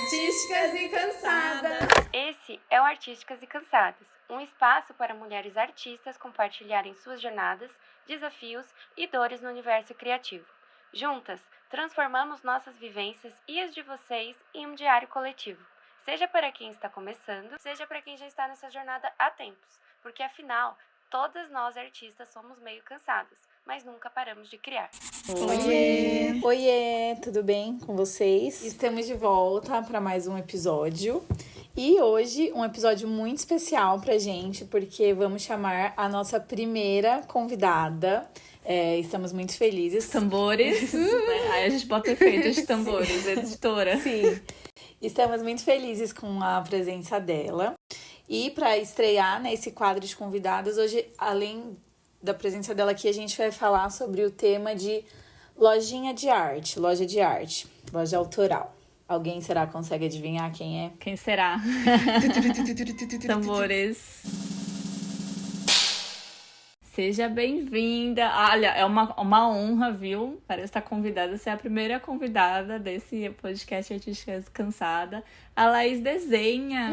Artísticas e Cansadas. Esse é o Artísticas e Cansadas, um espaço para mulheres artistas compartilharem suas jornadas, desafios e dores no universo criativo. Juntas, transformamos nossas vivências e as de vocês em um diário coletivo. Seja para quem está começando, seja para quem já está nessa jornada há tempos, porque afinal, todas nós artistas somos meio cansadas, mas nunca paramos de criar. Oiê! Oiê, tudo bem com vocês? Estamos de volta para mais um episódio. E hoje um episódio muito especial pra gente, porque vamos chamar a nossa primeira convidada. Estamos muito felizes. Tambores, né? Aí a gente bota efeitos de tambores, editora. Sim, estamos muito felizes com a presença dela. E para estrear nesse quadro de convidadas, hoje, além da presença dela aqui, a gente vai falar sobre o tema de lojinha de arte, loja autoral. Alguém será que consegue adivinhar quem é? Quem será? Tambores. Seja bem-vinda. Olha, é uma honra, viu? Parece estar convidada a ser a primeira convidada desse podcast Artística Cansada. A Laís Desenha.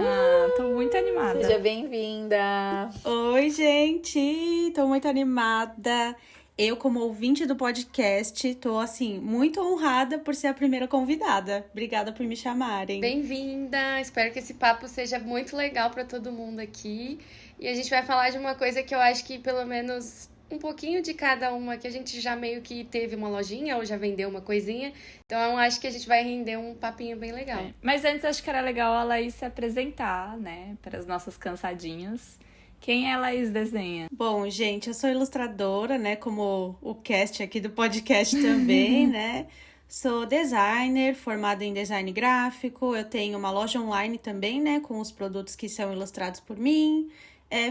Tô muito animada. Seja bem-vinda. Oi, gente. Tô muito animada. Eu, como ouvinte do podcast, tô, assim, muito honrada por ser a primeira convidada. Obrigada por me chamarem. Bem-vinda! Espero que esse papo seja muito legal para todo mundo aqui. E a gente vai falar de uma coisa que eu acho que pelo menos um pouquinho de cada uma, que a gente já meio que teve uma lojinha ou já vendeu uma coisinha. Então eu acho que a gente vai render um papinho bem legal. Mas antes acho que era legal a Laís se apresentar, né? Para as nossas cansadinhas. Quem é Laís Desenha? Bom, gente, eu sou ilustradora, né? Como o cast aqui do podcast também, né? Sou designer, formada em design gráfico. Eu tenho uma loja online também, né? Com os produtos que são ilustrados por mim.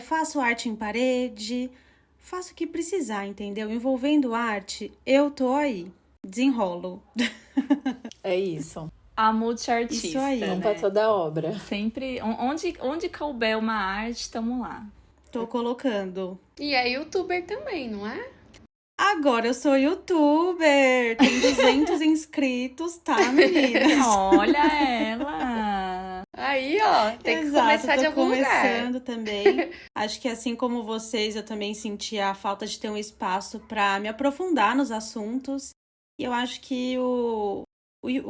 Faço arte em parede. Faço o que precisar, entendeu? Envolvendo arte, eu tô aí. Desenrolo. É isso. A multiartista. Isso aí. Vamos né? pra toda a obra. Sempre, onde couber uma arte, estamos lá. Tô colocando. E é youtuber também, não é? Agora eu sou youtuber. Tem 200 inscritos, tá, meninas? Olha ela! Aí, ó, tem que começar de algum lugar. Começando também. Acho que assim como vocês, eu também senti a falta de ter um espaço pra me aprofundar nos assuntos. E eu acho que o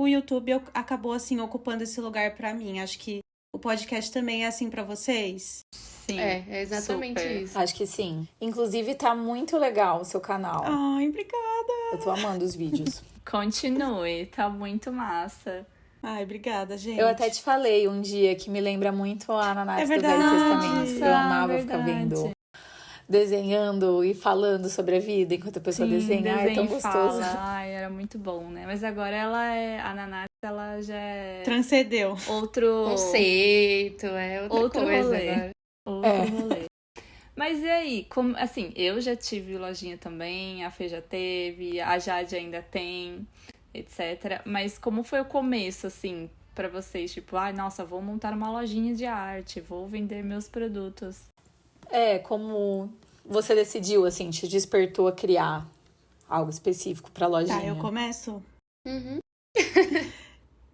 YouTube acabou, assim, ocupando esse lugar pra mim. Acho que o podcast também é assim pra vocês. Sim, É exatamente super. isso. Acho que sim. Inclusive, tá muito legal o seu canal. Ai, obrigada. Eu tô amando os vídeos. Continue, tá muito massa. Ai, obrigada, gente. Eu até te falei um dia que me lembra muito a Ananás É do Velho verdade. Testamento. Eu amava ficar Verdade. vendo, desenhando e falando sobre a vida enquanto a pessoa desenha. Ai, é tão desenha e gostoso. fala. Ai, era muito bom, né? Mas agora a Naná, ela já é Transcendeu. outro Conceito, outra Outro coisa rolê. agora. rolê. Mas e aí, como, assim, eu já tive lojinha também, a Fê já teve, a Jade ainda tem, etc. Mas como foi o começo, assim, pra vocês? Tipo, ai, nossa, vou montar uma lojinha de arte, vou vender meus produtos. Como você decidiu, assim, te despertou a criar algo específico pra lojinha? Tá, eu começo? Uhum.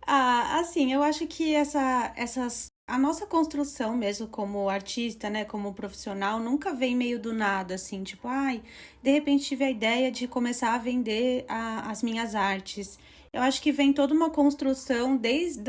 Assim, eu acho que a nossa construção mesmo como artista, né, como profissional, nunca vem meio do nada, assim, tipo, ai, de repente tive a ideia de começar a vender as minhas artes. Eu acho que vem toda uma construção desde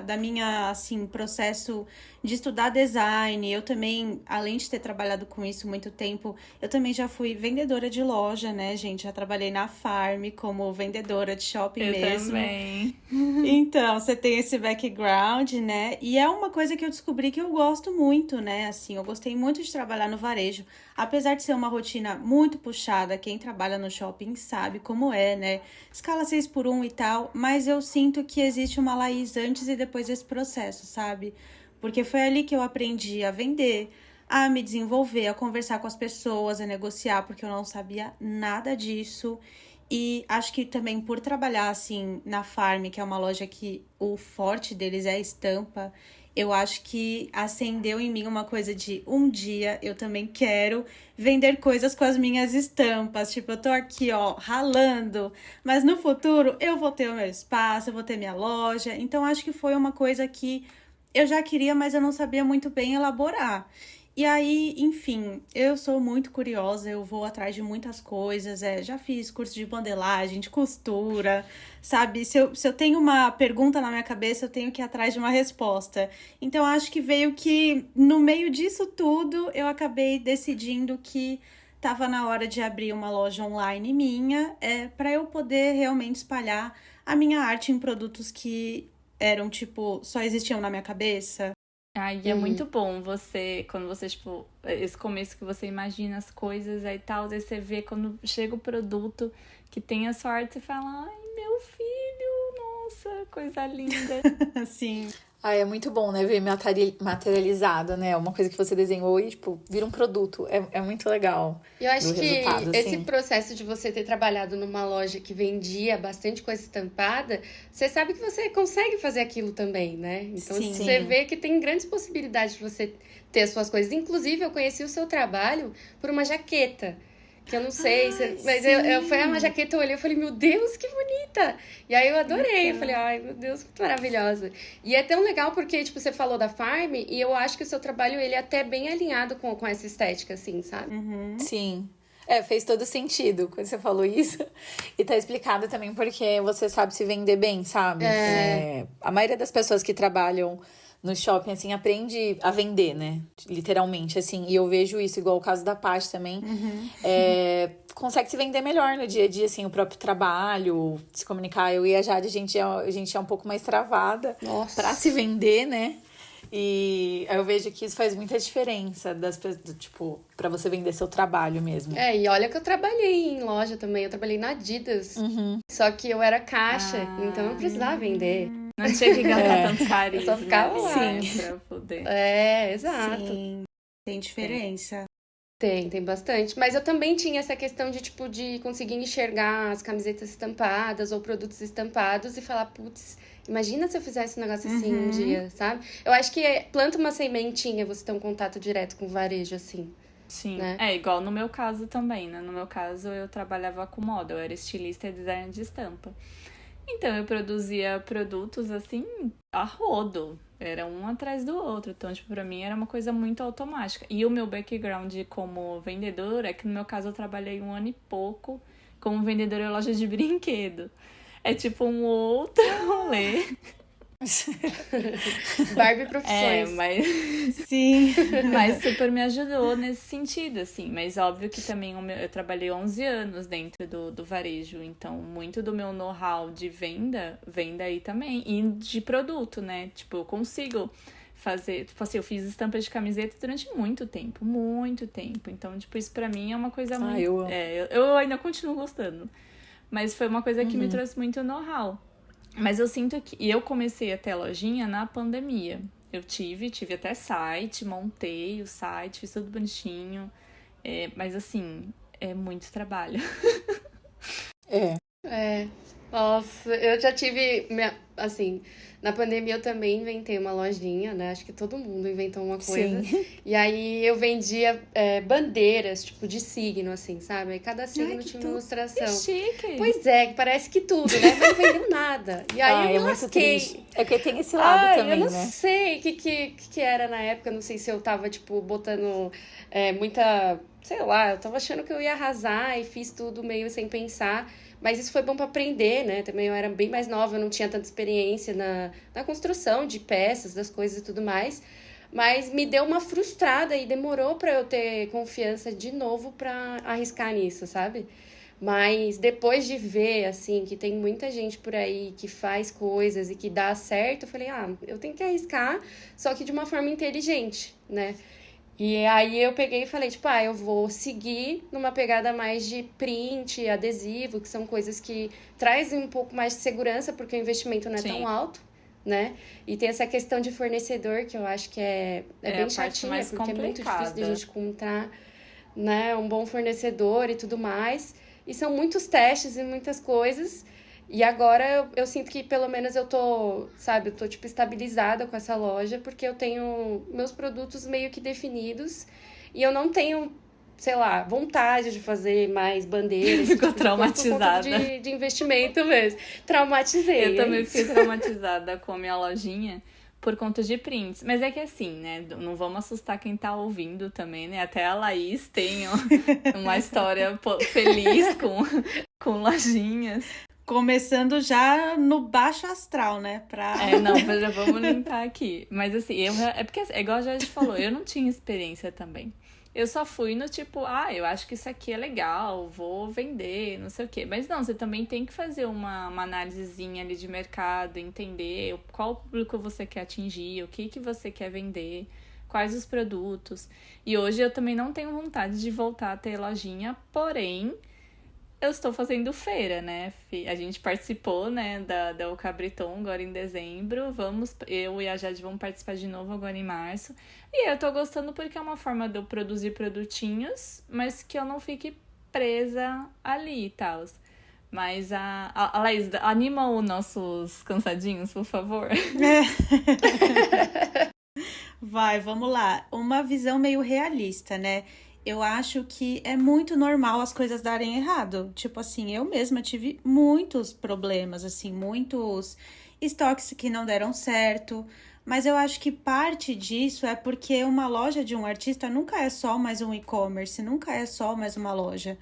da minha, assim, processo de estudar design. Eu também, além de ter trabalhado com isso muito tempo, eu também já fui vendedora de loja, né, gente? Já trabalhei na Farm como vendedora de shopping Eu mesmo. também. Então, você tem esse background, né? E é uma coisa que eu descobri que eu gosto muito, né? Assim, eu gostei muito de trabalhar no varejo. Apesar de ser uma rotina muito puxada, quem trabalha no shopping sabe como é, né? Escala 6x1 e tal, mas eu sinto que existe uma Laís antes e depois desse processo, sabe? Porque foi ali que eu aprendi a vender, a me desenvolver, a conversar com as pessoas, a negociar, porque eu não sabia nada disso. E acho que também por trabalhar, assim, na Farm, que é uma loja que o forte deles é a estampa, eu acho que acendeu em mim uma coisa de um dia eu também quero vender coisas com as minhas estampas. Tipo, eu tô aqui, ó, ralando, mas no futuro eu vou ter o meu espaço, eu vou ter minha loja. Então, acho que foi uma coisa que eu já queria, mas eu não sabia muito bem elaborar. E aí, enfim, eu sou muito curiosa, eu vou atrás de muitas coisas, já fiz curso de modelagem, de costura, sabe? Se eu tenho uma pergunta na minha cabeça, eu tenho que ir atrás de uma resposta. Então, acho que veio que, no meio disso tudo, eu acabei decidindo que estava na hora de abrir uma loja online minha, para eu poder realmente espalhar a minha arte em produtos que eram, tipo, só existiam na minha cabeça. Ai, é muito bom quando você, tipo, esse começo que você imagina as coisas aí tal, aí você vê quando chega o produto que tem a sua arte, você fala, ai, meu filho, nossa, coisa linda. Assim. Ah, é muito bom, né? Ver materializado, né? Uma coisa que você desenhou e, tipo, vira um produto. É muito legal. Eu acho do que resultado, esse assim. processo de você ter trabalhado numa loja que vendia bastante coisa estampada, você sabe que você consegue fazer aquilo também, né? Então Sim. você vê que tem grandes possibilidades de você ter as suas coisas. Inclusive, eu conheci o seu trabalho por uma jaqueta. Que eu não sei, mas foi uma jaqueta, eu olhei e falei, meu Deus, que bonita! E aí eu adorei, eu falei, ai, meu Deus, muito maravilhosa. E é tão legal porque, tipo, você falou da Farm, e eu acho que o seu trabalho, ele é até bem alinhado com essa estética, assim, sabe? Sim. Fez todo sentido quando você falou isso. E tá explicado também porque você sabe se vender bem, sabe? A maioria das pessoas que trabalham no shopping, assim, aprende a vender, né? Literalmente, assim. E eu vejo isso, igual o caso da Paty também. Consegue se vender melhor no dia a dia, assim, o próprio trabalho, se comunicar. Eu e a Jade, a gente é um pouco mais travada pra se vender, né? E eu vejo que isso faz muita diferença tipo, pra você vender seu trabalho mesmo. E olha que eu trabalhei em loja também, eu trabalhei na Adidas. Só que eu era caixa, então eu não precisava vender. Não tinha que gastar tanto carisma. Eu só ficava lá. Pra poder. Exato. Sim, tem diferença. Tem bastante. Mas eu também tinha essa questão de, tipo, de conseguir enxergar as camisetas estampadas ou produtos estampados e falar, putz, imagina se eu fizesse um negócio assim um dia, sabe? Eu acho que planta uma sementinha você ter um contato direto com o varejo, assim. Sim, né? Igual no meu caso também, né? No meu caso, eu trabalhava com moda, eu era estilista e designer de estampa. Então, eu produzia produtos, assim, a rodo. Era um atrás do outro. Então, tipo, pra mim era uma coisa muito automática. E o meu background como vendedora é que, no meu caso, eu trabalhei 1 ano e pouco como vendedora em loja de brinquedo. É tipo um outro rolê. Barbie Profissões. Mas... Sim. Mas super me ajudou nesse sentido, assim. Mas óbvio que também eu trabalhei 11 anos dentro do varejo. Então, muito do meu know-how de venda vem daí também. E de produto, né? Tipo, eu consigo fazer... Tipo assim, eu fiz estampa de camiseta durante muito tempo. Muito tempo. Então, tipo, isso pra mim é uma coisa muito... Eu ainda continuo gostando. Mas foi uma coisa que me trouxe muito know-how. Mas eu sinto que... E eu comecei a ter lojinha na pandemia. Eu tive até site, montei o site, fiz tudo bonitinho. Mas assim, é muito trabalho. Nossa, eu já tive... Assim, na pandemia eu também inventei uma lojinha, né? Acho que todo mundo inventou uma coisa. Sim. E aí eu vendia bandeiras, tipo, de signo, assim, sabe? Aí cada signo tinha uma ilustração. Que chique! Pois é, que parece que tudo, né? Mas não vendeu nada. E aí eu me muito lasquei. triste. É porque tem esse lado também, eu não né? sei o que era na época. Não sei se eu tava, tipo, botando muita... Sei lá, eu tava achando que eu ia arrasar e fiz tudo meio sem pensar. Mas isso foi bom para aprender, né? Também eu era bem mais nova, eu não tinha tanta experiência na construção de peças, das coisas e tudo mais. Mas me deu uma frustrada e demorou para eu ter confiança de novo para arriscar nisso, sabe? Mas depois de ver, assim, que tem muita gente por aí que faz coisas e que dá certo, eu falei, eu tenho que arriscar, só que de uma forma inteligente, né? E aí eu peguei e falei, tipo, eu vou seguir numa pegada mais de print, adesivo, que são coisas que trazem um pouco mais de segurança, porque o investimento não é tão alto, né? E tem essa questão de fornecedor, que eu acho que é bem chatinha, porque é muito difícil de a gente encontrar, né, um bom fornecedor e tudo mais. E são muitos testes e muitas coisas. E agora eu sinto que pelo menos eu tô, sabe, eu tô tipo estabilizada com essa loja, porque eu tenho meus produtos meio que definidos e eu não tenho, sei lá, vontade de fazer mais bandeiras. Ficou tipo de coisa por conta traumatizada. de investimento mesmo. Traumatizei. Eu também isso. fiquei traumatizada com a minha lojinha por conta de prints. Mas é que assim, né? Não vamos assustar quem tá ouvindo também, né? Até a Laís tem uma história feliz com lojinhas. Começando já no baixo astral, né? Não, já vamos limpar aqui. Mas assim, é porque é igual a gente falou, eu não tinha experiência também. Eu só fui no tipo, eu acho que isso aqui é legal, vou vender, não sei o quê. Mas não, você também tem que fazer uma análisezinha ali de mercado, entender qual público você quer atingir, o que você quer vender, quais os produtos. E hoje eu também não tenho vontade de voltar a ter lojinha, porém, eu estou fazendo feira, né? A gente participou, né, da O Cabriton agora em dezembro. Eu e a Jade vamos participar de novo agora em março. E eu tô gostando porque é uma forma de eu produzir produtinhos, mas que eu não fique presa ali e tal. Mas a Laís, anima os nossos cansadinhos, por favor. Vai, vamos lá. Uma visão meio realista, né? Eu acho que é muito normal as coisas darem errado. Tipo assim, eu mesma tive muitos problemas, assim, muitos estoques que não deram certo. Mas eu acho que parte disso é porque uma loja de um artista nunca é só mais um e-commerce, nunca é só mais uma loja.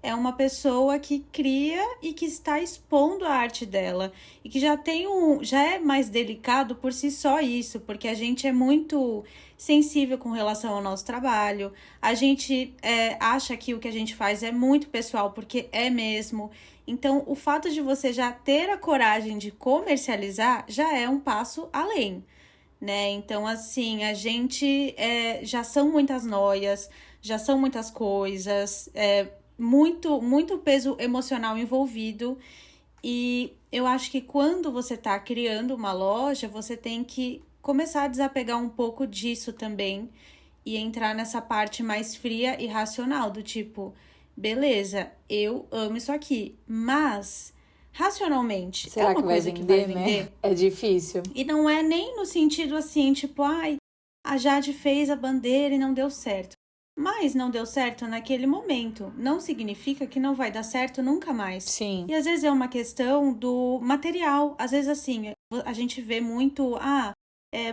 É uma pessoa que cria e que está expondo a arte dela. E que já é mais delicado por si só isso, porque a gente é muito sensível com relação ao nosso trabalho. A gente acha que o que a gente faz é muito pessoal, porque é mesmo. Então, o fato de você já ter a coragem de comercializar já é um passo além, né? Então, assim, a gente já são muitas noias, já são muitas coisas, muito peso emocional envolvido. E eu acho que quando você está criando uma loja, você tem que começar a desapegar um pouco disso também e entrar nessa parte mais fria e racional, do tipo, beleza, eu amo isso aqui, mas racionalmente Será é uma que vai coisa vender, que vai né? vender? É difícil. E não é nem no sentido assim, tipo, a Jade fez a bandeira e não deu certo. Mas não deu certo naquele momento. Não significa que não vai dar certo nunca mais. Sim. E às vezes é uma questão do material. Às vezes, assim, a gente vê muito,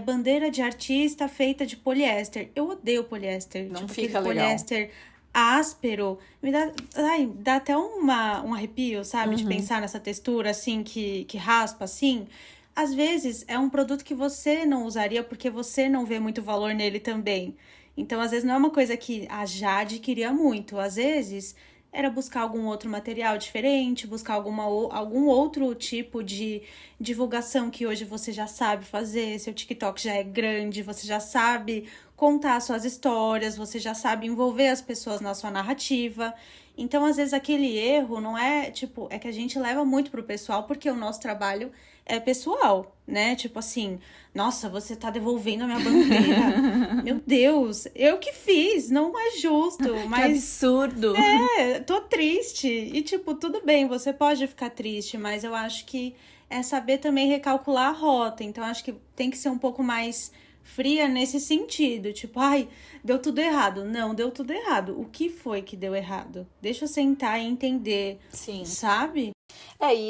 bandeira de artista feita de poliéster. Eu odeio poliéster. Não tipo, fica aquele legal. poliéster áspero. Me dá até um arrepio, sabe? De pensar nessa textura, assim, que raspa, assim. Às vezes é um produto que você não usaria porque você não vê muito valor nele também. Então, às vezes, não é uma coisa que a Jade queria muito. Às vezes, era buscar algum outro material diferente, buscar algum outro tipo de divulgação que hoje você já sabe fazer. Seu TikTok já é grande, você já sabe contar suas histórias, você já sabe envolver as pessoas na sua narrativa. Então, às vezes, aquele erro não é, tipo, é que a gente leva muito pro pessoal porque o nosso trabalho é pessoal, né? Tipo assim, nossa, você tá devolvendo a minha bandeira. Meu Deus, eu que fiz, não é justo, Que mas absurdo! tô triste. E tipo, tudo bem, você pode ficar triste, mas eu acho que é saber também recalcular a rota. Então, acho que tem que ser um pouco mais fria nesse sentido. Tipo, deu tudo errado. Não, deu tudo errado. O que foi que deu errado? Deixa eu sentar e entender, Sim. sabe?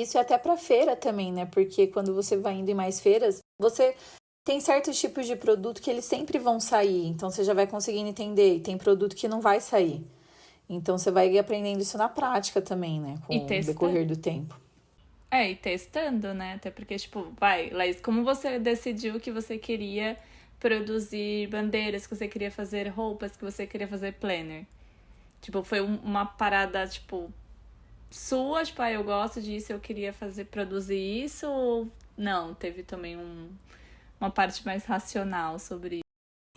Isso é até pra feira também, né? Porque quando você vai indo em mais feiras, você tem certos tipos de produto que eles sempre vão sair. Então, você já vai conseguindo entender. E tem produto que não vai sair. Então, você vai aprendendo isso na prática também, né? Com o decorrer do tempo. E testando, né? Até porque, tipo, Laís, como você decidiu que você queria produzir bandeiras, que você queria fazer roupas, que você queria fazer planner? Tipo, foi uma parada, tipo, sua, tipo, eu gosto disso, eu queria produzir isso, ou não? Teve também uma parte mais racional sobre isso?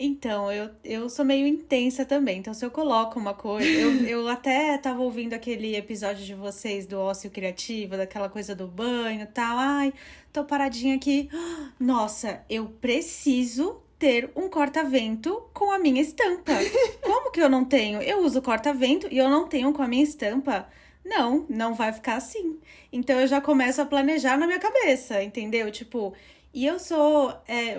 Então, eu sou meio intensa também. Então, se eu coloco uma coisa... Eu até tava ouvindo aquele episódio de vocês do ócio criativo, daquela coisa do banho e tal. Tô paradinha aqui. Nossa, eu preciso ter um corta-vento com a minha estampa. Como que eu não tenho? Eu uso corta-vento e eu não tenho com a minha estampa? não vai ficar assim. Então eu já começo a planejar na minha cabeça, entendeu? Tipo, e eu sou,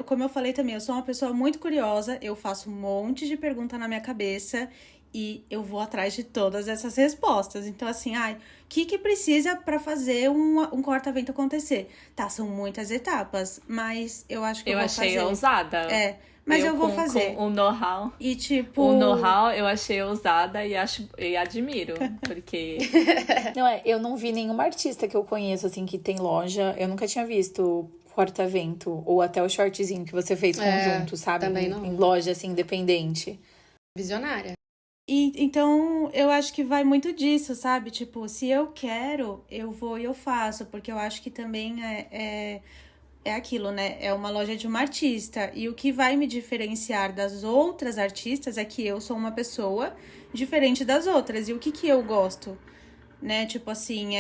como eu falei também, eu sou uma pessoa muito curiosa, eu faço um monte de pergunta na minha cabeça e eu vou atrás de todas essas respostas. Então, assim, o que precisa pra fazer um corta-vento acontecer? Tá, são muitas etapas, mas eu acho que eu vou fazer. Eu achei ousada. Mas eu vou fazer. Com o know-how. E tipo. O know-how eu achei ousada e admiro. Porque. Não, eu não vi nenhuma artista que eu conheço, assim, que tem loja. Eu nunca tinha visto corta-vento ou até o shortzinho que você fez conjunto, sabe? Também não. Em loja, assim, independente. Visionária. E, então, eu acho que vai muito disso, sabe? Tipo, se eu quero, eu vou e eu faço. Porque eu acho que também é aquilo, né? É uma loja de uma artista. E o que vai me diferenciar das outras artistas é que eu sou uma pessoa diferente das outras. E o que eu gosto, né? Tipo assim,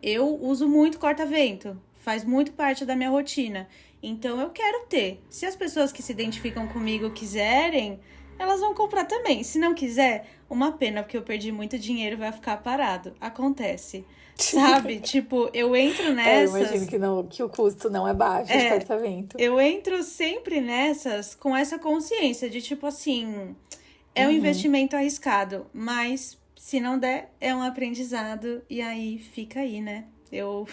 eu uso muito corta-vento. Faz muito parte da minha rotina. Então, eu quero ter. Se as pessoas que se identificam comigo quiserem, elas vão comprar também. Se não quiser, uma pena, porque eu perdi muito dinheiro e vai ficar parado. Acontece. Sabe? Tipo, eu entro nessas... Eu imagino que o custo não é baixo de corta-vento. Eu entro sempre nessas com essa consciência de, tipo assim... É um investimento arriscado, mas se não der, é um aprendizado. E aí, fica aí, né? Eu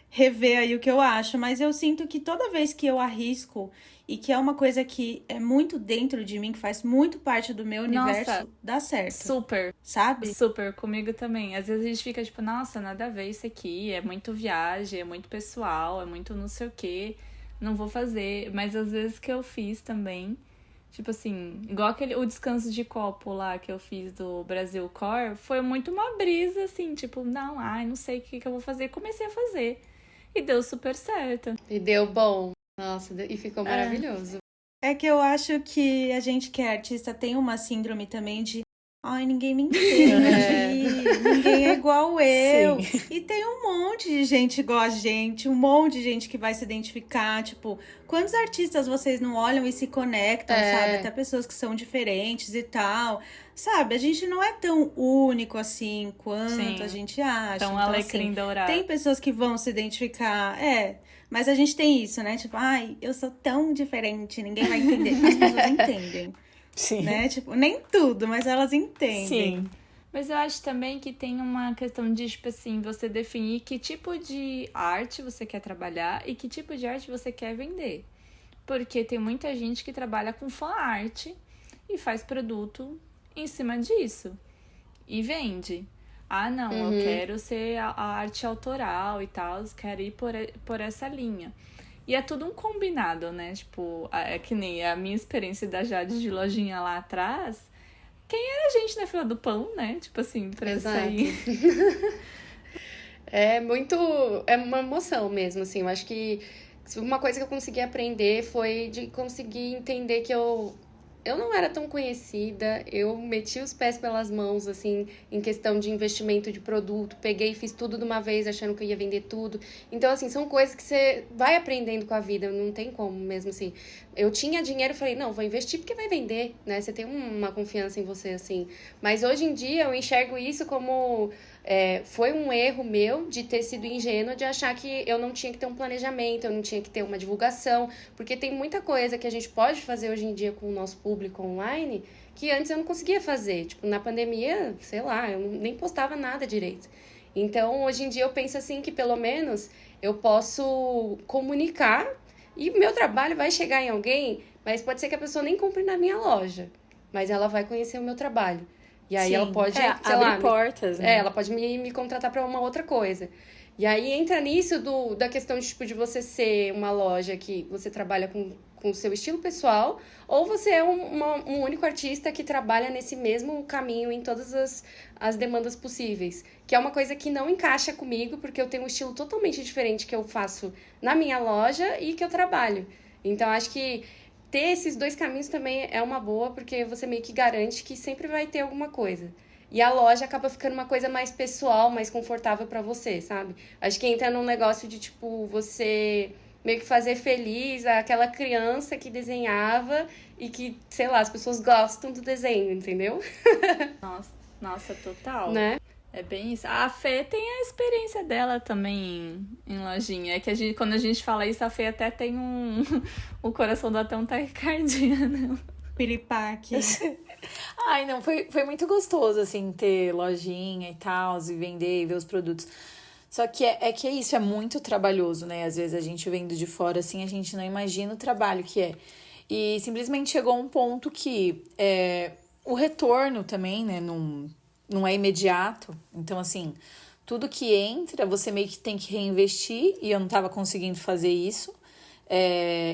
rever aí o que eu acho. Mas eu sinto que toda vez que eu arrisco... E que é uma coisa que é muito dentro de mim, que faz muito parte do meu universo, dá certo. Super. Sabe? Super, comigo também. Às vezes a gente fica tipo, nossa, nada a ver isso aqui, é muito viagem, é muito pessoal, é muito não sei o quê, não vou fazer. Mas às vezes que eu fiz também, tipo assim, igual o descanso de copo lá que eu fiz do Brasil Core, foi muito uma brisa, assim, tipo, não sei o que eu vou fazer. Comecei a fazer. E deu super certo. E deu bom. Nossa, e ficou maravilhoso. É que eu acho que a gente que é artista tem uma síndrome também de ninguém me entende, ninguém é igual eu. Sim. E tem um monte de gente igual a gente, um monte de gente que vai se identificar, tipo, quantos artistas vocês não olham e se conectam, sabe? Até pessoas que são diferentes e tal. Sabe, a gente não é tão único assim quanto a gente acha. Tão então, alecrim dourado. Tem pessoas que vão se identificar, mas a gente tem isso, né? Tipo, eu sou tão diferente, ninguém vai entender. As pessoas entendem, Sim. né? Tipo, nem tudo, mas elas entendem. Sim. Mas eu acho também que tem uma questão de, tipo assim, você definir que tipo de arte você quer trabalhar e que tipo de arte você quer vender. Porque tem muita gente que trabalha com fan art e faz produto em cima disso. E vende. Eu quero ser a arte autoral e tal, quero ir por essa linha. E é tudo um combinado, né? Tipo, é que nem a minha experiência da Jade de lojinha lá atrás. Quem era a gente na fila do pão, né? Tipo assim, pra sair. É uma emoção mesmo, assim. Eu acho que uma coisa que eu consegui aprender foi de conseguir entender que eu não era tão conhecida, eu meti os pés pelas mãos, assim, em questão de investimento de produto, peguei e fiz tudo de uma vez, achando que eu ia vender tudo. Então, assim, são coisas que você vai aprendendo com a vida, não tem como mesmo, assim. Eu tinha dinheiro e falei, não, vou investir porque vai vender, né? Você tem uma confiança em você, assim. Mas hoje em dia eu enxergo isso como... foi um erro meu de ter sido ingênua, de achar que eu não tinha que ter um planejamento, eu não tinha que ter uma divulgação, porque tem muita coisa que a gente pode fazer hoje em dia com o nosso público online que antes eu não conseguia fazer. Tipo, na pandemia, sei lá, eu nem postava nada direito. Então, hoje em dia eu penso assim que pelo menos eu posso comunicar e meu trabalho vai chegar em alguém, mas pode ser que a pessoa nem compre na minha loja, mas ela vai conhecer o meu trabalho. E aí ela pode, sei lá, portas, né? ela pode me contratar para uma outra coisa. E aí entra nisso da questão de, tipo, de você ser uma loja que você trabalha com o seu estilo pessoal, ou você é um único artista que trabalha nesse mesmo caminho em todas as demandas possíveis. Que é uma coisa que não encaixa comigo, porque eu tenho um estilo totalmente diferente que eu faço na minha loja e que eu trabalho. Então, acho que ter esses dois caminhos também é uma boa, porque você meio que garante que sempre vai ter alguma coisa. E a loja acaba ficando uma coisa mais pessoal, mais confortável pra você, sabe? Acho que entra num negócio de, tipo, você meio que fazer feliz aquela criança que desenhava e que, sei lá, as pessoas gostam do desenho, entendeu? Nossa, total. Né? É bem isso. A Fê tem a experiência dela também em lojinha. É que quando a gente fala isso, a Fê até tem o coração dá até um taquicardia, né? Piripaque. Ai, não, foi muito gostoso, assim, ter lojinha e tal, e vender e ver os produtos. Só que é isso, é muito trabalhoso, né? Às vezes a gente vendo de fora, assim, a gente não imagina o trabalho que é. E simplesmente chegou um ponto que o retorno também, né, não é imediato. Então, assim, tudo que entra, você meio que tem que reinvestir, e eu não estava conseguindo fazer isso.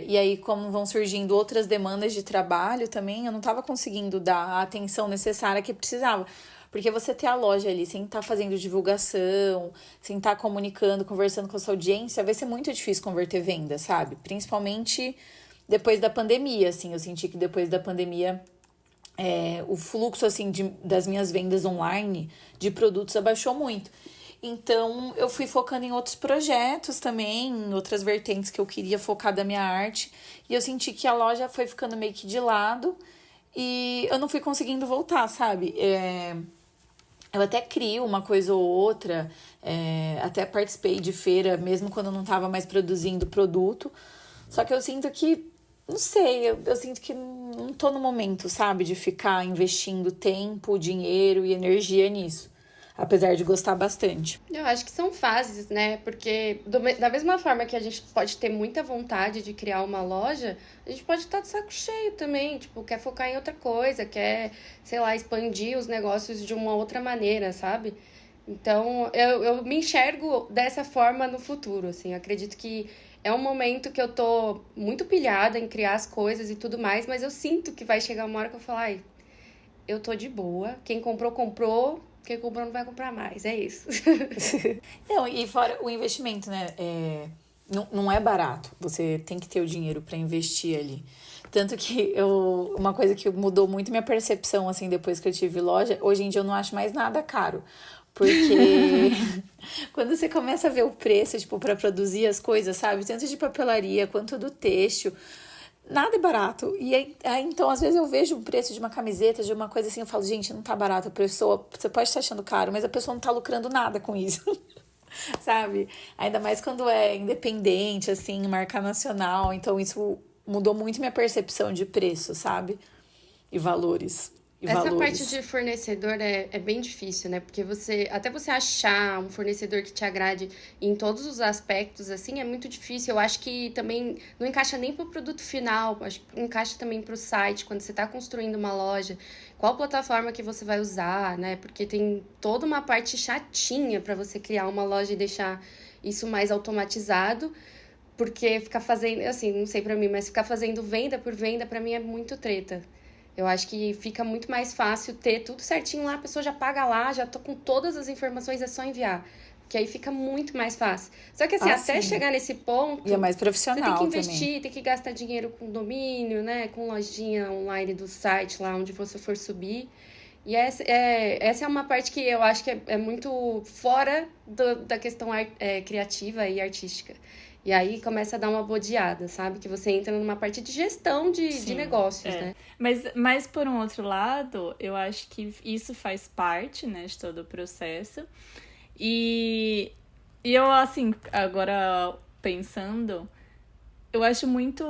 E aí, como vão surgindo outras demandas de trabalho também, eu não estava conseguindo dar a atenção necessária que precisava. Porque você ter a loja ali sem estar fazendo divulgação, sem estar comunicando, conversando com a sua audiência, vai ser muito difícil converter venda, sabe? Principalmente depois da pandemia, assim. Eu senti que depois da pandemia, o fluxo, assim, das minhas vendas online de produtos abaixou muito. Então, eu fui focando em outros projetos também, em outras vertentes que eu queria focar da minha arte. E eu senti que a loja foi ficando meio que de lado e eu não fui conseguindo voltar, sabe? Eu até crio uma coisa ou outra, até participei de feira, mesmo quando eu não estava mais produzindo produto. Só que eu sinto que, não sei, eu sinto que não tô no momento, sabe? De ficar investindo tempo, dinheiro e energia nisso. Apesar de gostar bastante. Eu acho que são fases, né? Porque da mesma forma que a gente pode ter muita vontade de criar uma loja, a gente pode estar de saco cheio também. Tipo, quer focar em outra coisa, quer, sei lá, expandir os negócios de uma outra maneira, sabe? Então, eu me enxergo dessa forma no futuro, assim. Acredito que é um momento que eu tô muito pilhada em criar as coisas e tudo mais, mas eu sinto que vai chegar uma hora que eu falo, ai, eu tô de boa. Quem comprou, comprou. Quem comprou não vai comprar mais, é isso. Não, e fora o investimento, né? Não é barato. Você tem que ter o dinheiro para investir ali. Tanto que uma coisa que mudou muito minha percepção, assim, depois que eu tive loja, hoje em dia eu não acho mais nada caro. Porque quando você começa a ver o preço, tipo, para produzir as coisas, sabe? Tanto de papelaria quanto do têxtil. Nada é barato. E aí, então, às vezes eu vejo o preço de uma camiseta, de uma coisa assim, eu falo, gente, não tá barato. A pessoa, você pode estar achando caro, mas a pessoa não tá lucrando nada com isso. Sabe? Ainda mais quando é independente, assim, marca nacional. Então, isso mudou muito minha percepção de preço, sabe? E valores. Essa parte de fornecedor é bem difícil, né? Porque até você achar um fornecedor que te agrade em todos os aspectos, assim, é muito difícil. Eu acho que também não encaixa nem pro produto final, acho que encaixa também pro site, quando você tá construindo uma loja, qual plataforma que você vai usar, né? Porque tem toda uma parte chatinha para você criar uma loja e deixar isso mais automatizado. Porque ficar fazendo, assim, não sei pra mim, mas ficar fazendo venda por venda, pra mim é muito treta. Eu acho que fica muito mais fácil ter tudo certinho lá, a pessoa já paga lá, já tô com todas as informações, é só enviar. Que aí fica muito mais fácil. Só que assim, até chegar nesse ponto... E é mais profissional você tem que investir, também. tem que gastar dinheiro com domínio, né? Com lojinha online do site, lá onde você for subir. E essa é uma parte que eu acho que é muito fora da questão criativa e artística. E aí começa a dar uma bodeada, sabe? Que você entra numa parte de gestão de negócios, né? Mas por um outro lado, eu acho que isso faz parte, né, de todo o processo. E eu, assim, agora pensando, eu acho muito,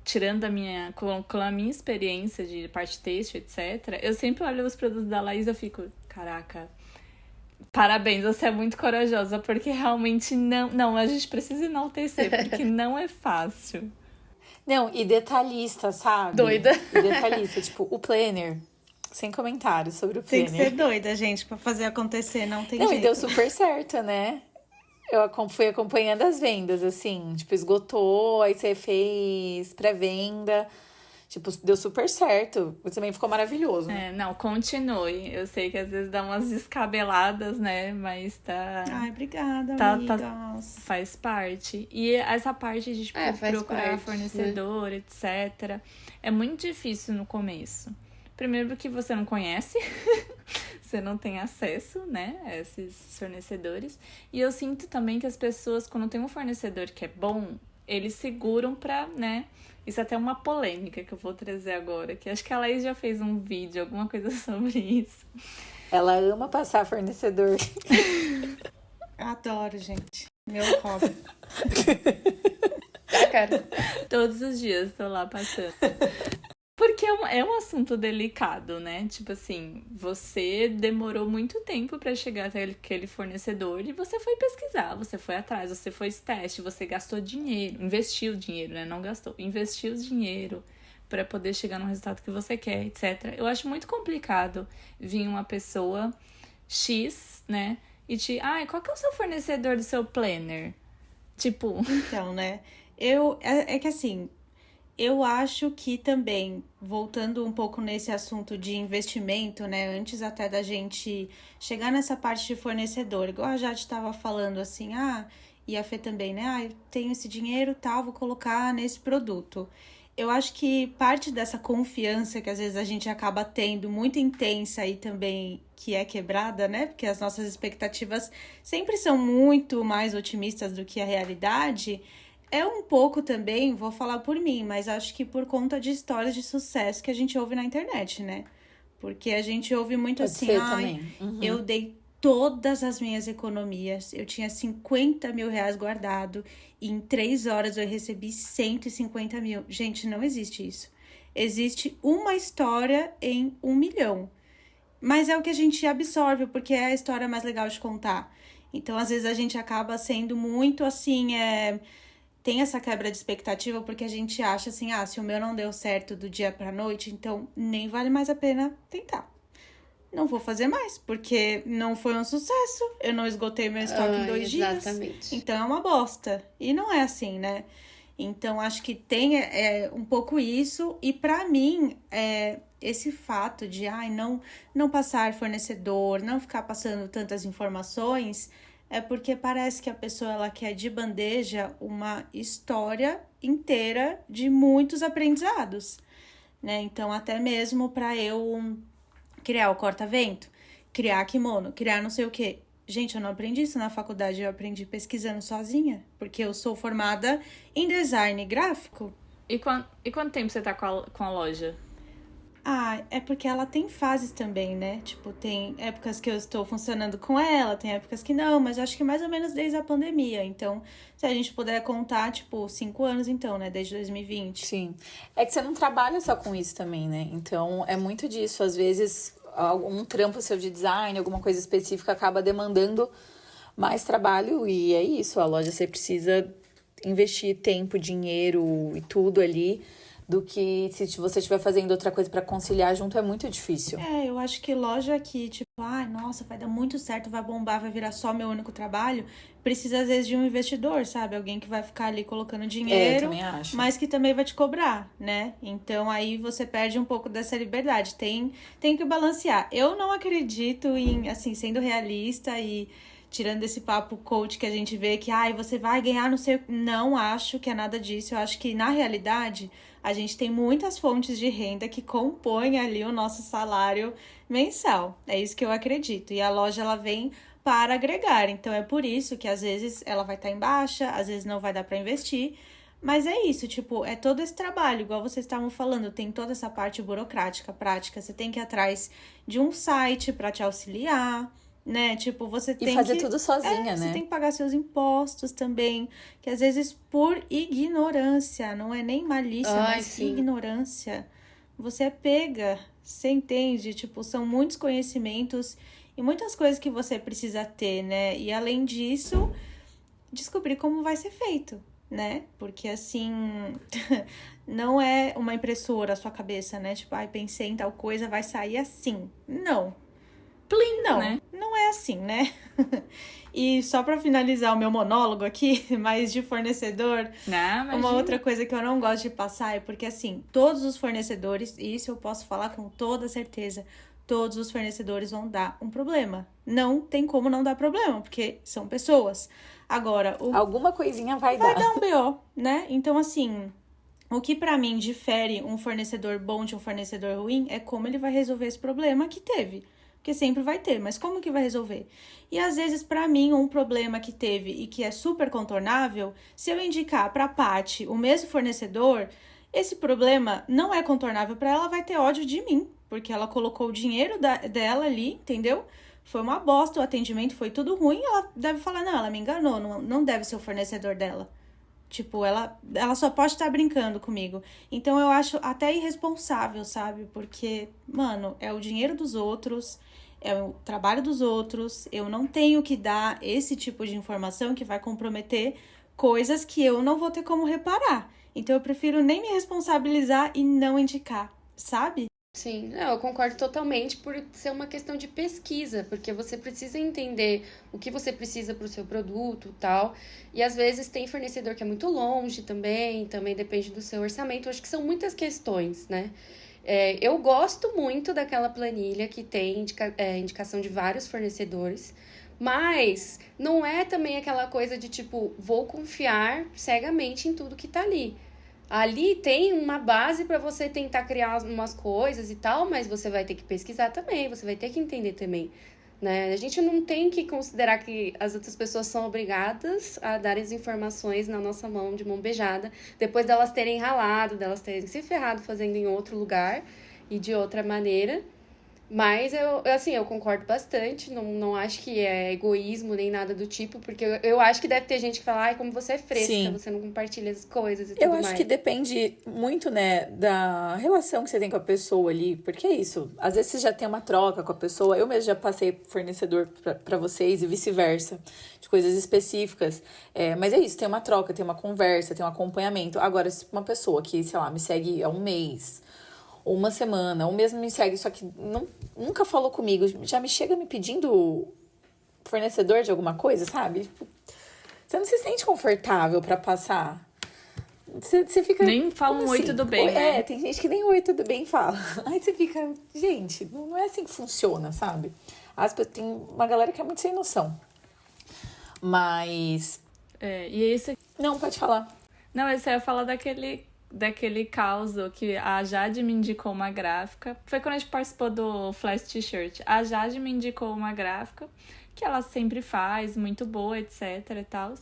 tirando com a minha experiência de parte têxtil, etc., eu sempre olho os produtos da Laís e eu fico, caraca... Parabéns, você é muito corajosa, porque realmente não, a gente precisa enaltecer, porque não é fácil. Não, e detalhista, sabe? Doida. E detalhista, tipo, o planner. Sem comentários sobre o Tem planner. que ser doida, gente, pra fazer acontecer, não tem Não, jeito. e deu super certo, né? Eu fui acompanhando as vendas, assim, tipo, esgotou, aí você fez pré-venda. Tipo, deu super certo. Também ficou maravilhoso. Não, continue. Eu sei que às vezes dá umas descabeladas, né? Mas tá... Ai, obrigada, Tá, amigas. faz parte. E essa parte de, tipo, procurar parte, fornecedor, etc. É muito difícil no começo. Primeiro porque você não conhece, você não tem acesso, né, a esses fornecedores. E eu sinto também que as pessoas, quando tem um fornecedor que é bom, eles seguram pra, né... Isso até é uma polêmica que eu vou trazer agora, que acho que a Laís já fez um vídeo, alguma coisa sobre isso. Ela ama passar fornecedor. Adoro, gente. Meu hobby. Tá, cara? Todos os dias tô lá passando. Porque é um assunto delicado, né? Tipo assim, você demorou muito tempo pra chegar até aquele fornecedor e você foi pesquisar, você foi atrás, você fez teste, você gastou dinheiro, investiu dinheiro, né? Não gastou, investiu dinheiro pra poder chegar no resultado que você quer, etc. Eu acho muito complicado vir uma pessoa X, né? E qual que é o seu fornecedor do seu planner? Tipo, Então, né? É que assim, eu acho que também, voltando um pouco nesse assunto de investimento, né? Antes até da gente chegar nessa parte de fornecedor, igual a Jade estava falando assim, e a Fê também, né? Eu tenho esse dinheiro, vou colocar nesse produto. Eu acho que parte dessa confiança que às vezes a gente acaba tendo muito intensa e também que é quebrada, né? Porque as nossas expectativas sempre são muito mais otimistas do que a realidade. É um pouco também, vou falar por mim, mas acho que por conta de histórias de sucesso que a gente ouve na internet, né? Porque a gente ouve muito Pode assim, ser também. Uhum. eu dei todas as minhas economias, eu tinha 50 mil reais guardado e em 3 horas eu recebi 150 mil. Gente, não existe isso. Existe uma história em 1 milhão. Mas é o que a gente absorve, porque é a história mais legal de contar. Então, às vezes, a gente acaba sendo muito assim, tem essa quebra de expectativa, porque a gente acha assim, se o meu não deu certo do dia pra noite, então nem vale mais a pena tentar. Não vou fazer mais, porque não foi um sucesso, eu não esgotei meu estoque em 2 dias. Exatamente. Então é uma bosta. E não é assim, né? Então acho que tem um pouco isso. E pra mim, esse fato de não passar fornecedor, não ficar passando tantas informações, é porque parece que a pessoa ela quer de bandeja uma história inteira de muitos aprendizados, né? Então até mesmo pra eu criar o corta-vento, criar kimono, criar não sei o quê. Gente, eu não aprendi isso na faculdade, eu aprendi pesquisando sozinha, porque eu sou formada em design gráfico. e quanto tempo você tá com a loja? É porque ela tem fases também, né? Tipo, tem épocas que eu estou funcionando com ela, tem épocas que não, mas acho que mais ou menos desde a pandemia. Então, se a gente puder contar, 5 anos então, né? Desde 2020. Sim. É que você não trabalha só com isso também, né? Então, é muito disso. Às vezes, algum trampo seu de design, alguma coisa específica acaba demandando mais trabalho e é isso. A loja você precisa investir tempo, dinheiro e tudo ali, do que se você estiver fazendo outra coisa para conciliar junto é muito difícil. Eu acho que loja que, nossa, vai dar muito certo, vai bombar, vai virar só meu único trabalho, precisa às vezes de um investidor, sabe? Alguém que vai ficar ali colocando dinheiro, também acho. mas que também vai te cobrar, né? Então aí você perde um pouco dessa liberdade. Tem que balancear. Eu não acredito em, assim, sendo realista e tirando esse papo coach que a gente vê que, você vai ganhar no seu... Não acho que é nada disso. Eu acho que, na realidade, a gente tem muitas fontes de renda que compõem ali o nosso salário mensal. É isso que eu acredito. E a loja, ela vem para agregar. Então, é por isso que, às vezes, ela vai estar em baixa, às vezes não vai dar para investir. Mas é isso, é todo esse trabalho, igual vocês estavam falando, tem toda essa parte burocrática, prática. Você tem que ir atrás de um site para te auxiliar, né? Você tem fazer que... tudo sozinha, né? Você tem que pagar seus impostos também, que às vezes por ignorância, não é nem malícia, mas sim. ignorância, você é pega, você entende? São muitos conhecimentos e muitas coisas que você precisa ter, né? E além disso, descobrir como vai ser feito, né? Porque assim, não é uma impressora a sua cabeça, né? Pensei em tal coisa, vai sair assim. Não. Não, né? Não é assim, né? E só pra finalizar o meu monólogo aqui, mas de fornecedor, uma outra coisa que eu não gosto de passar é porque, assim, todos os fornecedores, e isso eu posso falar com toda certeza, todos os fornecedores vão dar um problema. Não tem como não dar problema, porque são pessoas. Agora, alguma coisinha vai dar dar um BO, né? Então, assim, o que pra mim difere um fornecedor bom de um fornecedor ruim é como ele vai resolver esse problema que teve. Porque sempre vai ter, mas como que vai resolver? E às vezes, pra mim, um problema que teve e que é super contornável, se eu indicar pra Paty o mesmo fornecedor, esse problema não é contornável pra ela, vai ter ódio de mim. porque ela colocou o dinheiro dela ali, entendeu? Foi uma bosta, o atendimento foi tudo ruim, ela deve falar, não, ela me enganou, não deve ser o fornecedor dela. Tipo, ela só pode estar brincando comigo. Então, eu acho até irresponsável, sabe? Porque, mano, é o dinheiro dos outros, é o trabalho dos outros. Eu não tenho que dar esse tipo de informação que vai comprometer coisas que eu não vou ter como reparar. Então, eu prefiro nem me responsabilizar e não indicar, sabe? Sim, não, eu concordo totalmente por ser uma questão de pesquisa, porque você precisa entender o que você precisa para o seu produto e tal. E às vezes tem fornecedor que é muito longe também depende do seu orçamento. Eu acho que são muitas questões, né? Eu gosto muito daquela planilha que tem indicação de vários fornecedores, mas não é também aquela coisa de tipo, vou confiar cegamente em tudo que tá ali. Ali tem uma base para você tentar criar umas coisas e tal, mas você vai ter que pesquisar também, você vai ter que entender também, né? A gente não tem que considerar que as outras pessoas são obrigadas a dar as informações na nossa mão, de mão beijada, depois delas terem ralado, delas terem se ferrado fazendo em outro lugar e de outra maneira. Mas eu concordo bastante, não acho que é egoísmo nem nada do tipo, porque eu acho que deve ter gente que fala, ai, como você é fresca, Sim. você não compartilha as coisas e Eu tudo acho mais. que depende muito, né, da relação que você tem com a pessoa ali, porque é isso, às vezes você já tem uma troca com a pessoa, eu mesmo já passei fornecedor pra vocês e vice-versa, de coisas específicas, mas é isso, tem uma troca, tem uma conversa, tem um acompanhamento. Agora, se uma pessoa que, sei lá, me segue há um mês, ou uma semana, ou mesmo me segue, só que nunca falou comigo, já me chega me pedindo fornecedor de alguma coisa, sabe? Tipo, você não se sente confortável pra passar. Você fica... Nem fala como um oi, assim? tudo bem, né? Tem gente que nem oi, tudo bem fala. Aí você fica, gente, não é assim que funciona, sabe? Tem uma galera que é muito sem noção. Mas... E esse... Não, pode falar. Não, esse eu ia falar daquele caos que a Jade me indicou uma gráfica. Foi quando a gente participou do Flash T-shirt. A Jade me indicou uma gráfica que ela sempre faz, muito boa, etc e tal.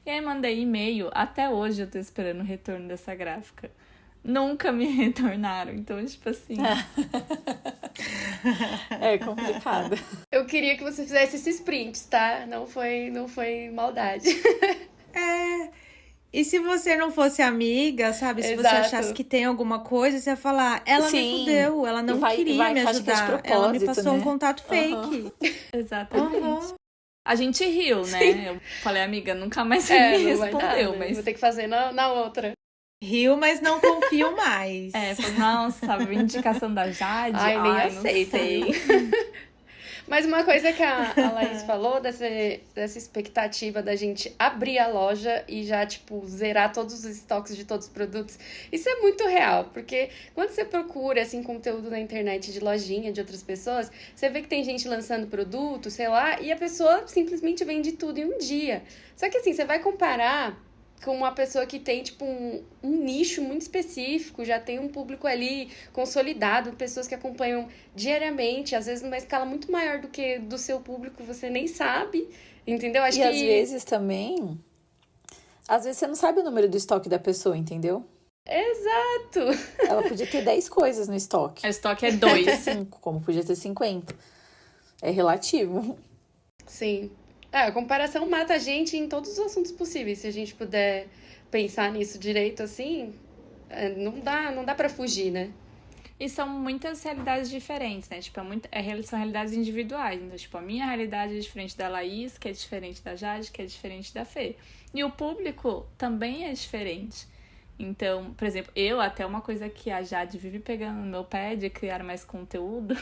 E aí mandei e-mail. Até hoje eu tô esperando o retorno dessa gráfica. Nunca me retornaram. Então, tipo assim... É complicado. Eu queria que você fizesse esses prints, tá? Não foi maldade. E se você não fosse amiga, sabe? Se você Exato. achasse que tem alguma coisa, você ia falar, ela me Sim. fudeu, ela não Vai queria me faz que é de ajudar. Ela me propósito, passou né? um contato fake. Exatamente. Aham. A gente riu, né? Eu falei, amiga, nunca mais você me não vai dar, respondeu, né? mas... Vou ter que fazer na outra. Riu, mas não confio mais. Falei, nossa, indicação da Jade? Ai, nem não aceito, sei. Mas uma coisa que a Laís falou, dessa expectativa da gente abrir a loja e já, tipo, zerar todos os estoques de todos os produtos, isso é muito real, porque quando você procura, assim, conteúdo na internet de lojinha de outras pessoas, você vê que tem gente lançando produto, sei lá, e a pessoa simplesmente vende tudo em um dia. Só que, assim, você vai comparar com uma pessoa que tem, tipo, um nicho muito específico, já tem um público ali consolidado, pessoas que acompanham diariamente, às vezes numa escala muito maior do que do seu público, você nem sabe, entendeu? Às vezes também... Às vezes você não sabe o número do estoque da pessoa, entendeu? Exato! Ela podia ter 10 coisas no estoque. O estoque é Podia ter 2. 5, como podia ter 50. É relativo. Sim. A comparação mata a gente em todos os assuntos possíveis. Se a gente puder pensar nisso direito, assim, não dá pra fugir, né? E são muitas realidades diferentes, né? Tipo, são realidades individuais. Então, tipo, a minha realidade é diferente da Laís, que é diferente da Jade, que é diferente da Fê. E o público também é diferente. Então, por exemplo, até uma coisa que a Jade vive pegando no meu pé de criar mais conteúdo...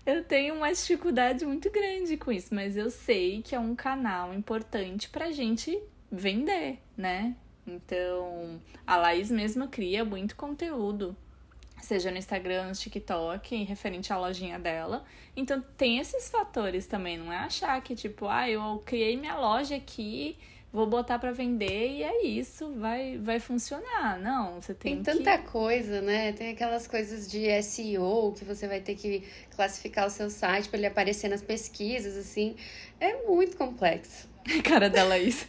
Eu tenho uma dificuldade muito grande com isso, mas eu sei que é um canal importante pra gente vender, né? Então, a Laís mesma cria muito conteúdo, seja no Instagram, no TikTok, referente à lojinha dela. Então, tem esses fatores também, não é achar que, tipo, eu criei minha loja aqui, vou botar pra vender e é isso, vai funcionar. Não, você tem tanta coisa, né? Tem aquelas coisas de SEO que você vai ter que classificar o seu site para ele aparecer nas pesquisas, assim. É muito complexo. Cara da Laís.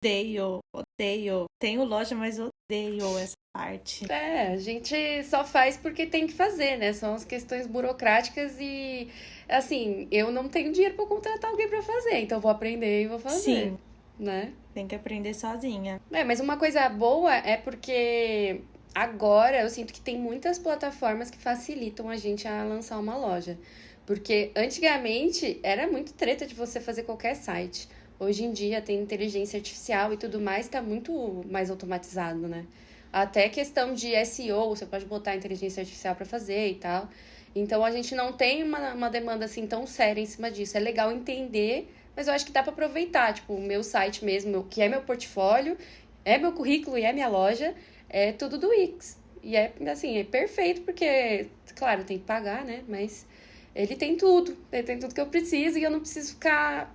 odeio. Tenho loja, mas odeio essa parte. A gente só faz porque tem que fazer, né? São as questões burocráticas e, assim, eu não tenho dinheiro pra contratar alguém pra fazer, então eu vou aprender e vou fazer, Sim, né? tem que aprender sozinha. Mas uma coisa boa é porque agora eu sinto que tem muitas plataformas que facilitam a gente a lançar uma loja. Porque antigamente era muito treta de você fazer qualquer site. Hoje em dia tem inteligência artificial e tudo mais, tá muito mais automatizado, né? Até questão de SEO, você pode botar inteligência artificial para fazer e tal. Então a gente não tem uma demanda assim tão séria em cima disso. É legal entender, mas eu acho que dá para aproveitar. Tipo, o meu site mesmo, que é meu portfólio, é meu currículo e é minha loja, é tudo do Wix. E é assim, é perfeito porque, claro, tem que pagar, né? Mas ele tem tudo. Ele tem tudo que eu preciso e eu não preciso ficar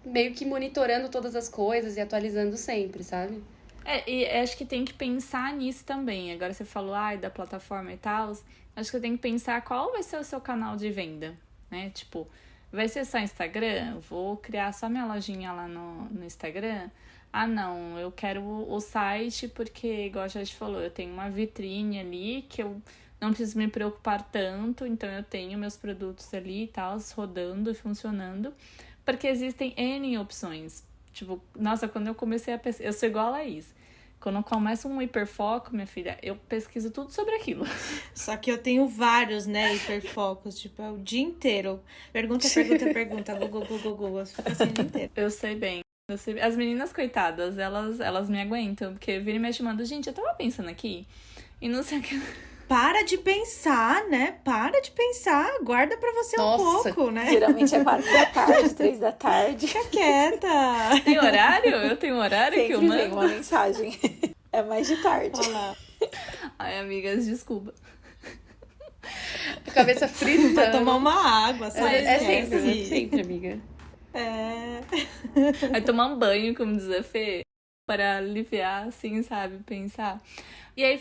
meio que monitorando todas as coisas e atualizando sempre, sabe? E acho que tem que pensar nisso também. Agora você falou, da plataforma e tal. Acho que tem que pensar qual vai ser o seu canal de venda, né? Tipo, vai ser só Instagram? Vou criar só minha lojinha lá no Instagram? Ah, não, eu quero o site porque, igual a gente falou, eu tenho uma vitrine ali que eu não preciso me preocupar tanto, então eu tenho meus produtos ali e tal, rodando e funcionando, porque existem N opções. Tipo, nossa, quando eu comecei a pesquisar, eu sou igual a Laís. Quando eu começo um hiperfoco, minha filha, eu pesquiso tudo sobre aquilo. Só que eu tenho vários, né, hiperfocos, tipo, é o dia inteiro. Pergunta, Google, eu fico assim o dia inteiro. Eu sei bem. As meninas, coitadas, elas me aguentam, porque vira e mexe mandando, gente, eu tava pensando aqui, e não sei o que. Para de pensar, né? Para de pensar. Guarda pra você Nossa. um pouco, né? Geralmente é 4 da tarde, 3 da tarde. Fica quieta. Tem horário? Eu tenho um horário que eu Sempre vem mando? uma mensagem. É mais de tarde. Olha lá. Ai, amigas, desculpa. A cabeça frita. Vai tomar uma água, sabe? É sempre, Esquece. sempre, amiga. É. Aí tomar um banho, como diz a Fê, para aliviar, assim, sabe? Pensar. E aí,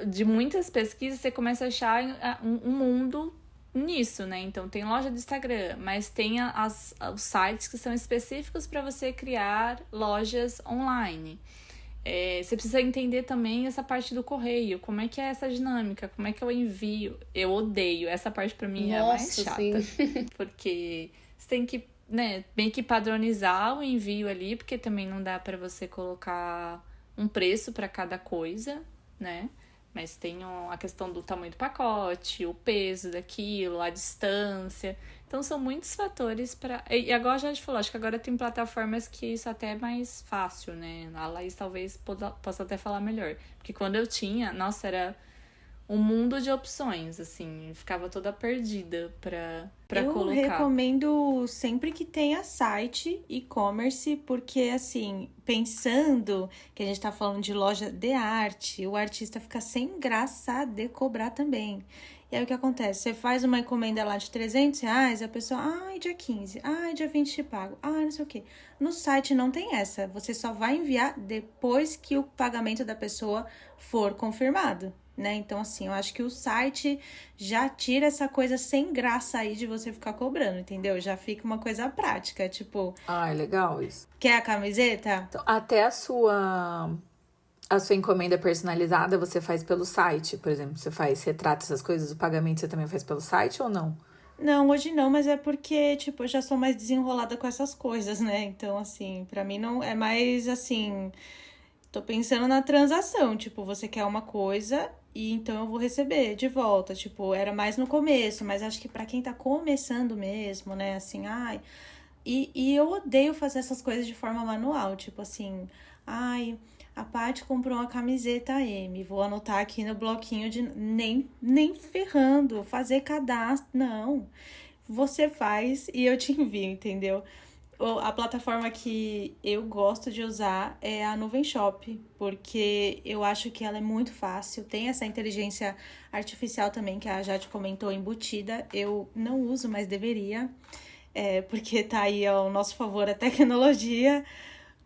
de muitas pesquisas, você começa a achar um mundo nisso, né? Então, tem loja do Instagram, mas tem os sites que são específicos para você criar lojas online. Você precisa entender também essa parte do correio, como é que é essa dinâmica, como é que eu envio. Eu odeio, essa parte para mim é a mais Nossa, chata. sim. Porque você tem que, né, bem que padronizar o envio ali, porque também não dá para você colocar um preço para cada coisa, né? Mas tem a questão do tamanho do pacote, o peso daquilo, a distância. Então são muitos fatores para. E agora já te falou, acho que agora tem plataformas que isso até é mais fácil, né? A Laís talvez possa até falar melhor. Porque quando eu tinha, nossa, era um mundo de opções, assim, ficava toda perdida pra Eu colocar. recomendo sempre que tenha site e-commerce, porque assim, pensando que a gente tá falando de loja de arte, o artista fica sem graça de cobrar também. E aí o que acontece? Você faz uma encomenda lá de R$300, a pessoa, dia 15, dia 20 te pago, não sei o quê. No site não tem essa, você só vai enviar depois que o pagamento da pessoa for confirmado, né? Então, assim, eu acho que o site já tira essa coisa sem graça aí de você ficar cobrando, entendeu? Já fica uma coisa prática, tipo, Ah, é legal isso. quer a camiseta? Então, até a sua encomenda personalizada você faz pelo site, por exemplo. Você faz retrato, essas coisas, o pagamento você também faz pelo site ou não? Não, hoje não, mas é porque, tipo, eu já sou mais desenrolada com essas coisas, né? Então, assim, pra mim não é mais, assim, tô pensando na transação, tipo, você quer uma coisa e então eu vou receber de volta, tipo, era mais no começo, mas acho que pra quem tá começando mesmo, né, assim, e eu odeio fazer essas coisas de forma manual, tipo assim, a Paty comprou uma camiseta M, vou anotar aqui no bloquinho de... Nem ferrando, fazer cadastro, não. Você faz e eu te envio, entendeu? A plataforma que eu gosto de usar é a Nuvem Shop, porque eu acho que ela é muito fácil, tem essa inteligência artificial também, que a Jade comentou, embutida. Eu não uso, mas deveria, porque tá aí ao nosso favor a tecnologia.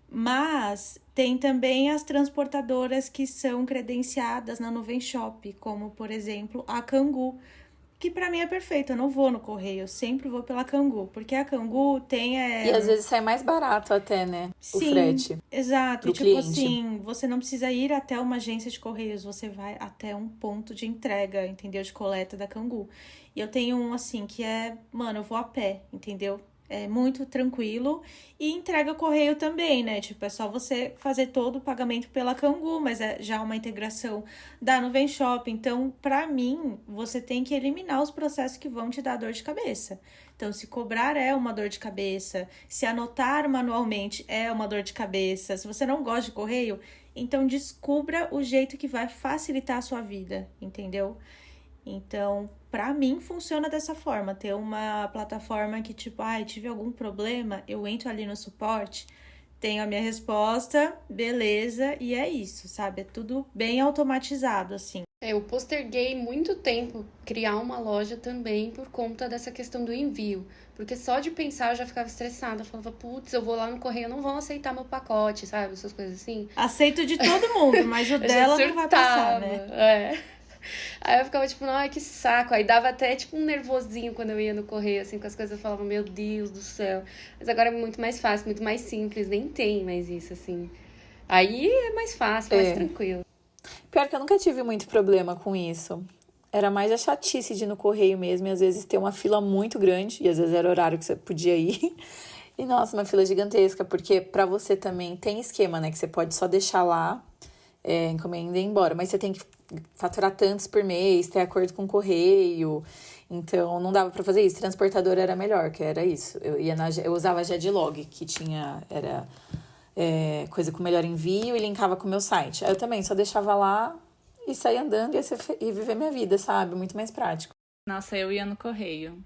Mas tem também as transportadoras que são credenciadas na Nuvem Shop, como, por exemplo, a Cangu, que pra mim é perfeito. Eu não vou no correio, eu sempre vou pela Kangu, porque a Kangu tem... E às vezes sai mais barato até, né? O Sim, frete. exato. pro E tipo cliente. assim, você não precisa ir até uma agência de correios, você vai até um ponto de entrega, entendeu? De coleta da Kangu. E eu tenho um assim que é, mano, eu vou a pé, entendeu? É muito tranquilo e entrega correio também, né? Tipo, é só você fazer todo o pagamento pela Kangu, mas é já uma integração da Nuvem Shop. Então, pra mim, você tem que eliminar os processos que vão te dar dor de cabeça. Então, se cobrar é uma dor de cabeça, se anotar manualmente é uma dor de cabeça, se você não gosta de correio, então descubra o jeito que vai facilitar a sua vida, entendeu? Então, pra mim, funciona dessa forma. Ter uma plataforma que, tipo, tive algum problema, eu entro ali no suporte, tenho a minha resposta, beleza, e é isso, sabe? É tudo bem automatizado, assim. Eu posterguei muito tempo criar uma loja também por conta dessa questão do envio. Porque só de pensar eu já ficava estressada. Eu falava, putz, eu vou lá no correio, não vão aceitar meu pacote, sabe? Essas coisas assim. Aceito de todo mundo, mas o Eu já dela não vai passar, surtava, né? É. Aí eu ficava tipo, ai, que saco. Aí dava até tipo um nervosinho quando eu ia no correio, assim, com as coisas. Eu falava, meu Deus do céu. Mas agora é muito mais fácil, muito mais simples. Nem tem mais isso, assim. Aí é mais fácil, mais tranquilo. Pior que eu nunca tive muito problema com isso. Era mais a chatice de ir no correio mesmo, e às vezes ter uma fila muito grande, e às vezes era horário que você podia ir. E nossa, uma fila gigantesca, porque pra você também tem esquema, né? Que você pode só deixar lá, encomenda e ir embora. Mas você tem que faturar tantos por mês, ter acordo com o correio. Então não dava pra fazer isso. Transportador era melhor, que era isso. Eu usava a Jedlog, que era coisa com melhor envio e linkava com o meu site. Aí eu também só deixava lá e saía andando e viver minha vida, sabe? Muito mais prático. Nossa, eu ia no correio.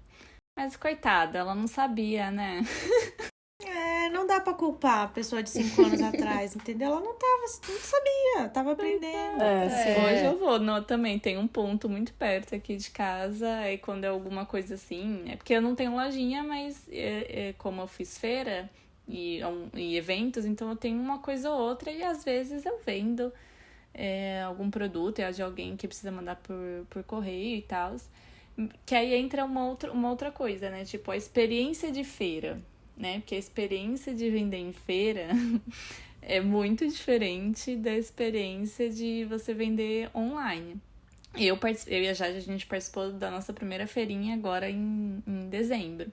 Mas coitada, ela não sabia, né? Não dá pra culpar a pessoa de 5 anos atrás, entendeu? Ela não sabia, tava aprendendo. Hoje eu vou. Também tem um ponto muito perto aqui de casa. E quando é alguma coisa assim... É porque eu não tenho lojinha, mas como eu fiz feira e eventos, então eu tenho uma coisa ou outra. E às vezes eu vendo algum produto de alguém que precisa mandar por correio e tal. Que aí entra uma outra coisa, né? Tipo, a experiência de feira, né? Porque a experiência de vender em feira é muito diferente da experiência de você vender online. Eu e a Jade, a gente participou da nossa primeira feirinha agora em dezembro.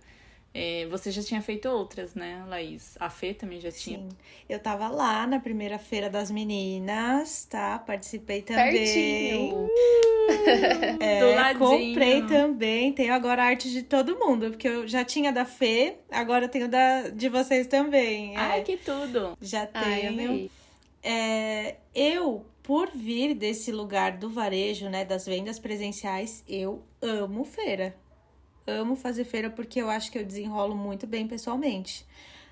Você já tinha feito outras, né, Laís? A Fê também já tinha. Sim, eu tava lá na primeira feira das meninas, tá? Participei também. Pertinho. Do ladinho. Comprei também. Tenho agora a arte de todo mundo, porque eu já tinha da Fê, agora eu tenho de vocês também. Ai, que tudo! Já Ai, tenho. amei. Eu, por vir desse lugar do varejo, né, das vendas presenciais, eu amo feira. Amo fazer feira porque eu acho que eu desenrolo muito bem pessoalmente.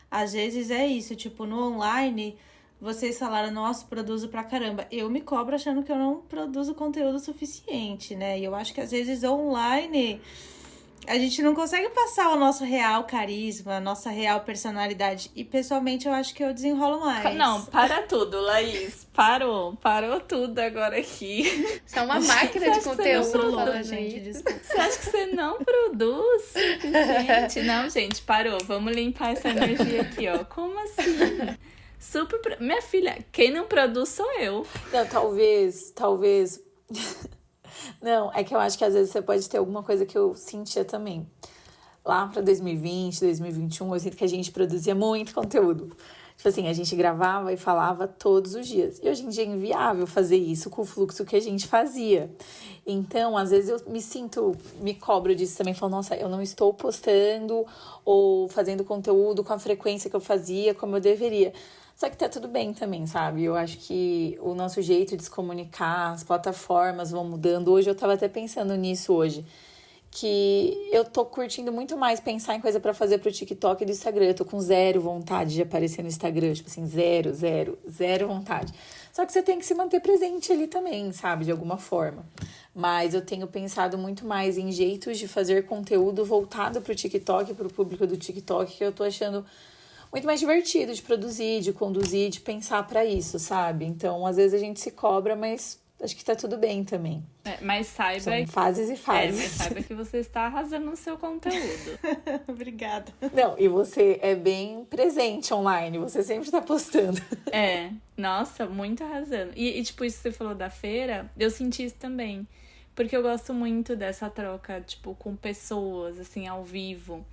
Às vezes é isso, tipo, no online, vocês falaram, nossa, produzo pra caramba. Eu me cobro achando que eu não produzo conteúdo suficiente, né? E eu acho que às vezes online a gente não consegue passar o nosso real carisma, a nossa real personalidade. E pessoalmente eu acho que eu desenrolo mais. Não, para tudo, Laís. Parou tudo agora aqui. Você é uma máquina de Você acha que conteúdo você não falando gente, isso. desculpa. Você acha que você não produz suficiente? Não, gente, parou. Vamos limpar essa energia aqui, ó. Como assim? Minha filha, quem não produz sou eu. Não, talvez... Não, é que eu acho que às vezes você pode ter alguma coisa que eu sentia também. Lá pra 2020, 2021, eu sinto que a gente produzia muito conteúdo. Tipo assim, a gente gravava e falava todos os dias. E hoje em dia é inviável fazer isso com o fluxo que a gente fazia. Então, às vezes eu me cobro disso também. Falo, nossa, eu não estou postando ou fazendo conteúdo com a frequência que eu fazia, como eu deveria. Só que tá tudo bem também, sabe? Eu acho que o nosso jeito de se comunicar, as plataformas vão mudando. Hoje eu tava até pensando nisso hoje. Que eu tô curtindo muito mais pensar em coisa pra fazer pro TikTok e do Instagram. Eu tô com zero vontade de aparecer no Instagram. Tipo assim, zero vontade. Só que você tem que se manter presente ali também, sabe? De alguma forma. Mas eu tenho pensado muito mais em jeitos de fazer conteúdo voltado pro TikTok, pro público do TikTok, que eu tô achando muito mais divertido de produzir, de conduzir, de pensar pra isso, sabe? Então, às vezes a gente se cobra, mas acho que tá tudo bem também. Mas saiba São fases e mas fases. saiba que você está arrasando no seu conteúdo. Obrigada. Não, e você é bem presente online, você sempre tá postando. Nossa, muito arrasando. E tipo, isso que você falou da feira, eu senti isso também. Porque eu gosto muito dessa troca, tipo, com pessoas, assim, ao vivo.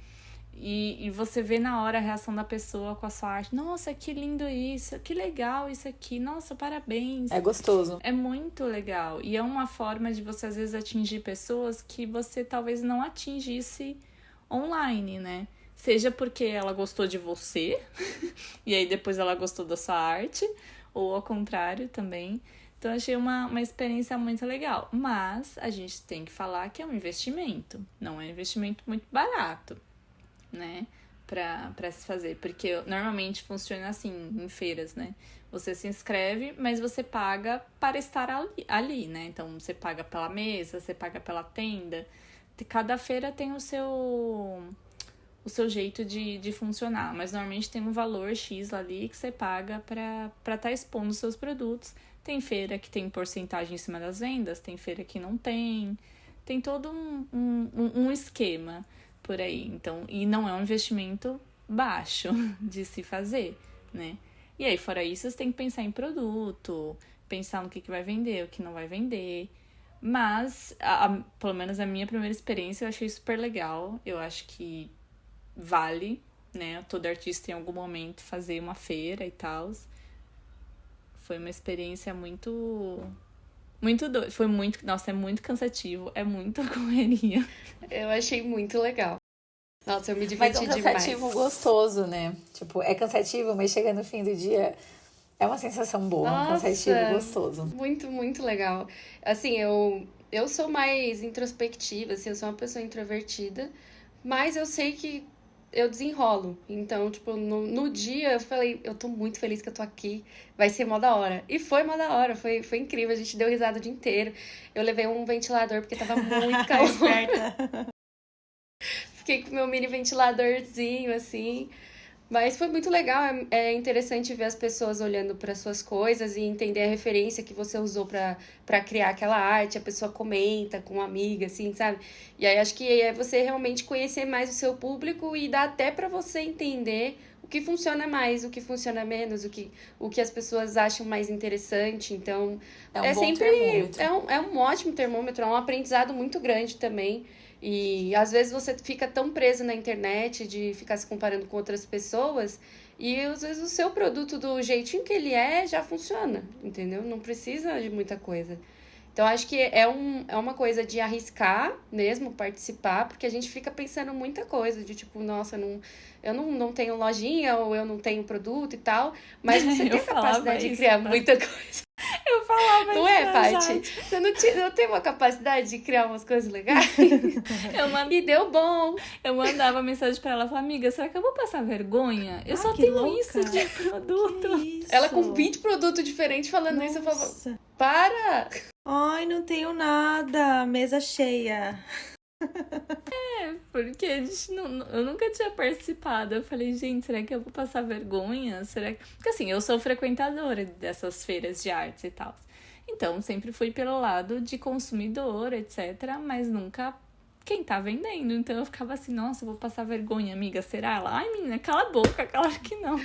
E você vê na hora a reação da pessoa com a sua arte. Nossa, que lindo isso, que legal isso aqui. Nossa, parabéns. É gostoso. É muito legal. E é uma forma de você, às vezes, atingir pessoas que você talvez não atingisse online, né? Seja porque ela gostou de você, e aí depois ela gostou da sua arte, ou ao contrário também. Então, eu achei uma experiência muito legal. Mas a gente tem que falar que é um investimento. Não é um investimento muito barato, né? Pra se fazer. Porque normalmente funciona assim, em feiras, né? Você se inscreve, mas você paga para estar ali, né? Então, você paga pela mesa, você paga pela tenda. Cada feira tem o seu jeito de funcionar. Mas normalmente tem um valor X ali que você paga para estar expondo os seus produtos. Tem feira que tem porcentagem em cima das vendas, tem feira que não tem. Tem todo um esquema por aí. Então, e não é um investimento baixo de se fazer, né? E aí, fora isso, você tem que pensar em produto, pensar no que vai vender, o que não vai vender. Mas, pelo menos a minha primeira experiência, eu achei super legal. Eu acho que vale, né? Todo artista em algum momento fazer uma feira e tal. Foi uma experiência muito doida. Foi muito... Nossa, é muito cansativo. É muita correria. Eu achei muito legal. Nossa, eu me Mas diverti é um cansativo demais. gostoso, né? Tipo, é cansativo, mas chega no fim do dia, é uma sensação boa, um Nossa, cansativo gostoso. muito, muito legal. Assim, eu sou mais introspectiva, assim, eu sou uma pessoa introvertida, mas eu sei que eu desenrolo. Então, tipo, no dia eu falei, eu tô muito feliz que eu tô aqui, vai ser mó da hora. E foi mó da hora, foi incrível, a gente deu risada o dia inteiro. Eu levei um ventilador porque tava muito calor. Esperta. Fiquei com meu mini ventiladorzinho, assim. Mas foi muito legal, é interessante ver as pessoas olhando para suas coisas e entender a referência que você usou para criar aquela arte. A pessoa comenta com uma amiga, assim, sabe? E aí acho que é você realmente conhecer mais o seu público e dá até para você entender o que funciona mais, o que funciona menos, o que as pessoas acham mais interessante. Então, É um bom sempre termômetro. é um ótimo termômetro, é um aprendizado muito grande também. E às vezes você fica tão preso na internet de ficar se comparando com outras pessoas e às vezes o seu produto do jeitinho que ele já funciona, entendeu? Não precisa de muita coisa. Então acho que é uma coisa de arriscar mesmo, participar, porque a gente fica pensando muita coisa, de tipo, nossa, eu não tenho lojinha ou eu não tenho produto e tal, mas você tem a capacidade de criar muita coisa. Eu falava Não é, Paty? Você não tem uma capacidade de criar umas coisas legais? E deu bom. Eu mandava mensagem pra ela, falava, amiga, será que eu vou passar vergonha? Eu só que tenho louca. isso de produto. Que isso? Ela com 20 produtos diferentes falando isso, eu falava, Nossa. para! Ai, não tenho nada. Mesa cheia. Porque eu nunca tinha participado. Eu falei, gente, será que eu vou passar vergonha? Será que... Porque assim, eu sou frequentadora dessas feiras de artes e tal. Então, sempre fui pelo lado de consumidor, etc. Mas nunca quem tá vendendo. Então, eu ficava assim, nossa, eu vou passar vergonha, amiga. Será? Ela, ai, menina, cala a boca. Claro que não.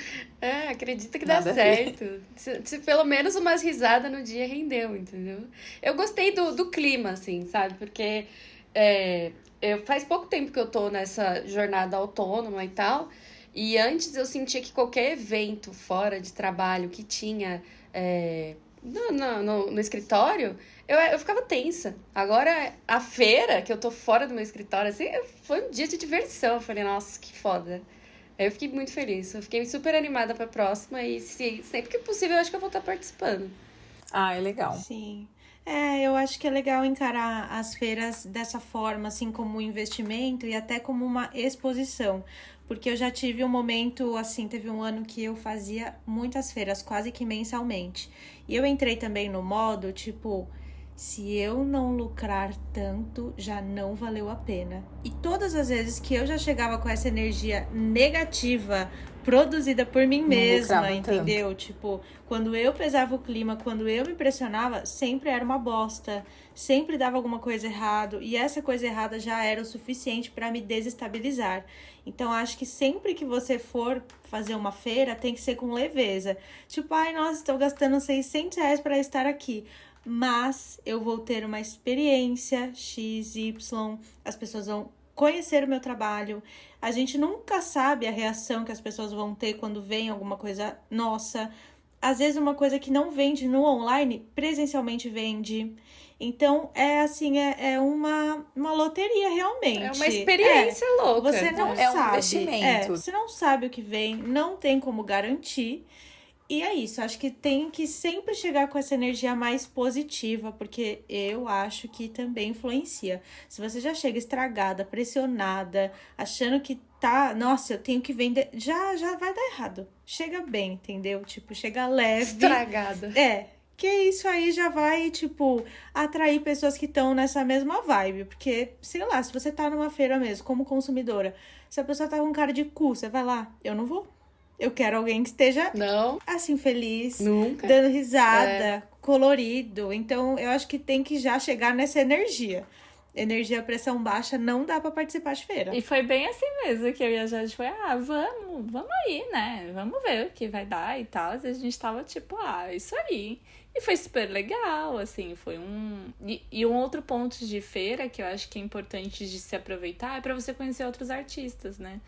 Acredita que dá Nada a ver. certo. Se pelo menos umas risadas no dia rendeu, entendeu? Eu gostei do clima, assim, sabe? Porque faz pouco tempo que eu tô nessa jornada autônoma e tal. E antes eu sentia que qualquer evento fora de trabalho que tinha no escritório, eu ficava tensa. Agora, a feira, que eu tô fora do meu escritório, assim, foi um dia de diversão. Eu falei, nossa, que foda. Aí eu fiquei muito feliz. Eu fiquei super animada pra próxima. E sempre que possível, eu acho que eu vou estar participando. Ah, é legal. Sim. Eu acho que é legal encarar as feiras dessa forma, assim, como um investimento e até como uma exposição. Porque eu já tive um momento, assim, teve um ano que eu fazia muitas feiras, quase que mensalmente. E eu entrei também no modo, tipo, se eu não lucrar tanto, já não valeu a pena. E todas as vezes que eu já chegava com essa energia negativa produzida por mim mesma, lucrava entendeu? Tipo, quando eu pesava o clima, quando eu me pressionava, sempre era uma bosta, sempre dava alguma coisa errado, e essa coisa errada já era o suficiente para me desestabilizar. Então, acho que sempre que você for fazer uma feira, tem que ser com leveza. Tipo, ai, nossa, estou gastando R$ 600 para estar aqui. Mas eu vou ter uma experiência XY, as pessoas vão conhecer o meu trabalho. A gente nunca sabe a reação que as pessoas vão ter quando vem alguma coisa nossa. Às vezes uma coisa que não vende no online, presencialmente vende. Então, é assim, é uma loteria realmente. É uma experiência louca. Você não É um sabe. investimento. Você não sabe o que vem, não tem como garantir. E é isso, acho que tem que sempre chegar com essa energia mais positiva, porque eu acho que também influencia. Se você já chega estragada, pressionada, achando que tá, nossa, eu tenho que vender, já vai dar errado. Chega bem, entendeu? Tipo, chega leve. Estragada. Que isso aí já vai, tipo, atrair pessoas que estão nessa mesma vibe. Porque, sei lá, se você tá numa feira mesmo, como consumidora, se a pessoa tá com cara de cu, você vai lá, eu não vou. Eu quero alguém que esteja, Não, assim, feliz, nunca. dando risada, colorido. Então, eu acho que tem que já chegar nessa energia. Energia pressão baixa, não dá pra participar de feira. E foi bem assim mesmo que eu e a Jade foi, vamos aí, né? Vamos ver o que vai dar e tal. E a gente tava tipo, isso aí. E foi super legal, assim, foi um... E um outro ponto de feira que eu acho que é importante de se aproveitar é pra você conhecer outros artistas, né?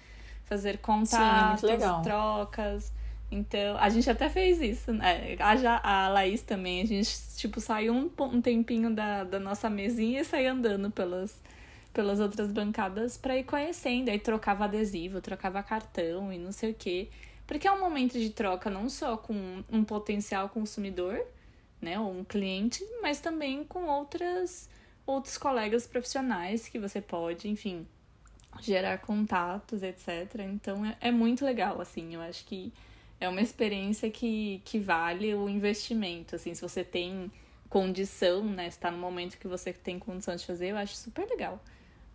Fazer contatos, legal. trocas. Então, a gente até fez isso, né? A Laís também, a gente, tipo, saiu um tempinho da nossa mesinha e saiu andando pelas outras bancadas pra ir conhecendo. Aí trocava adesivo, trocava cartão e não sei o quê. Porque é um momento de troca não só com um potencial consumidor, né? Ou um cliente, mas também com outros colegas profissionais que você pode, enfim, gerar contatos, etc. Então, é muito legal, assim. Eu acho que é uma experiência que vale o investimento, assim, se você tem condição, né, se tá no momento que você tem condição de fazer, eu acho super legal.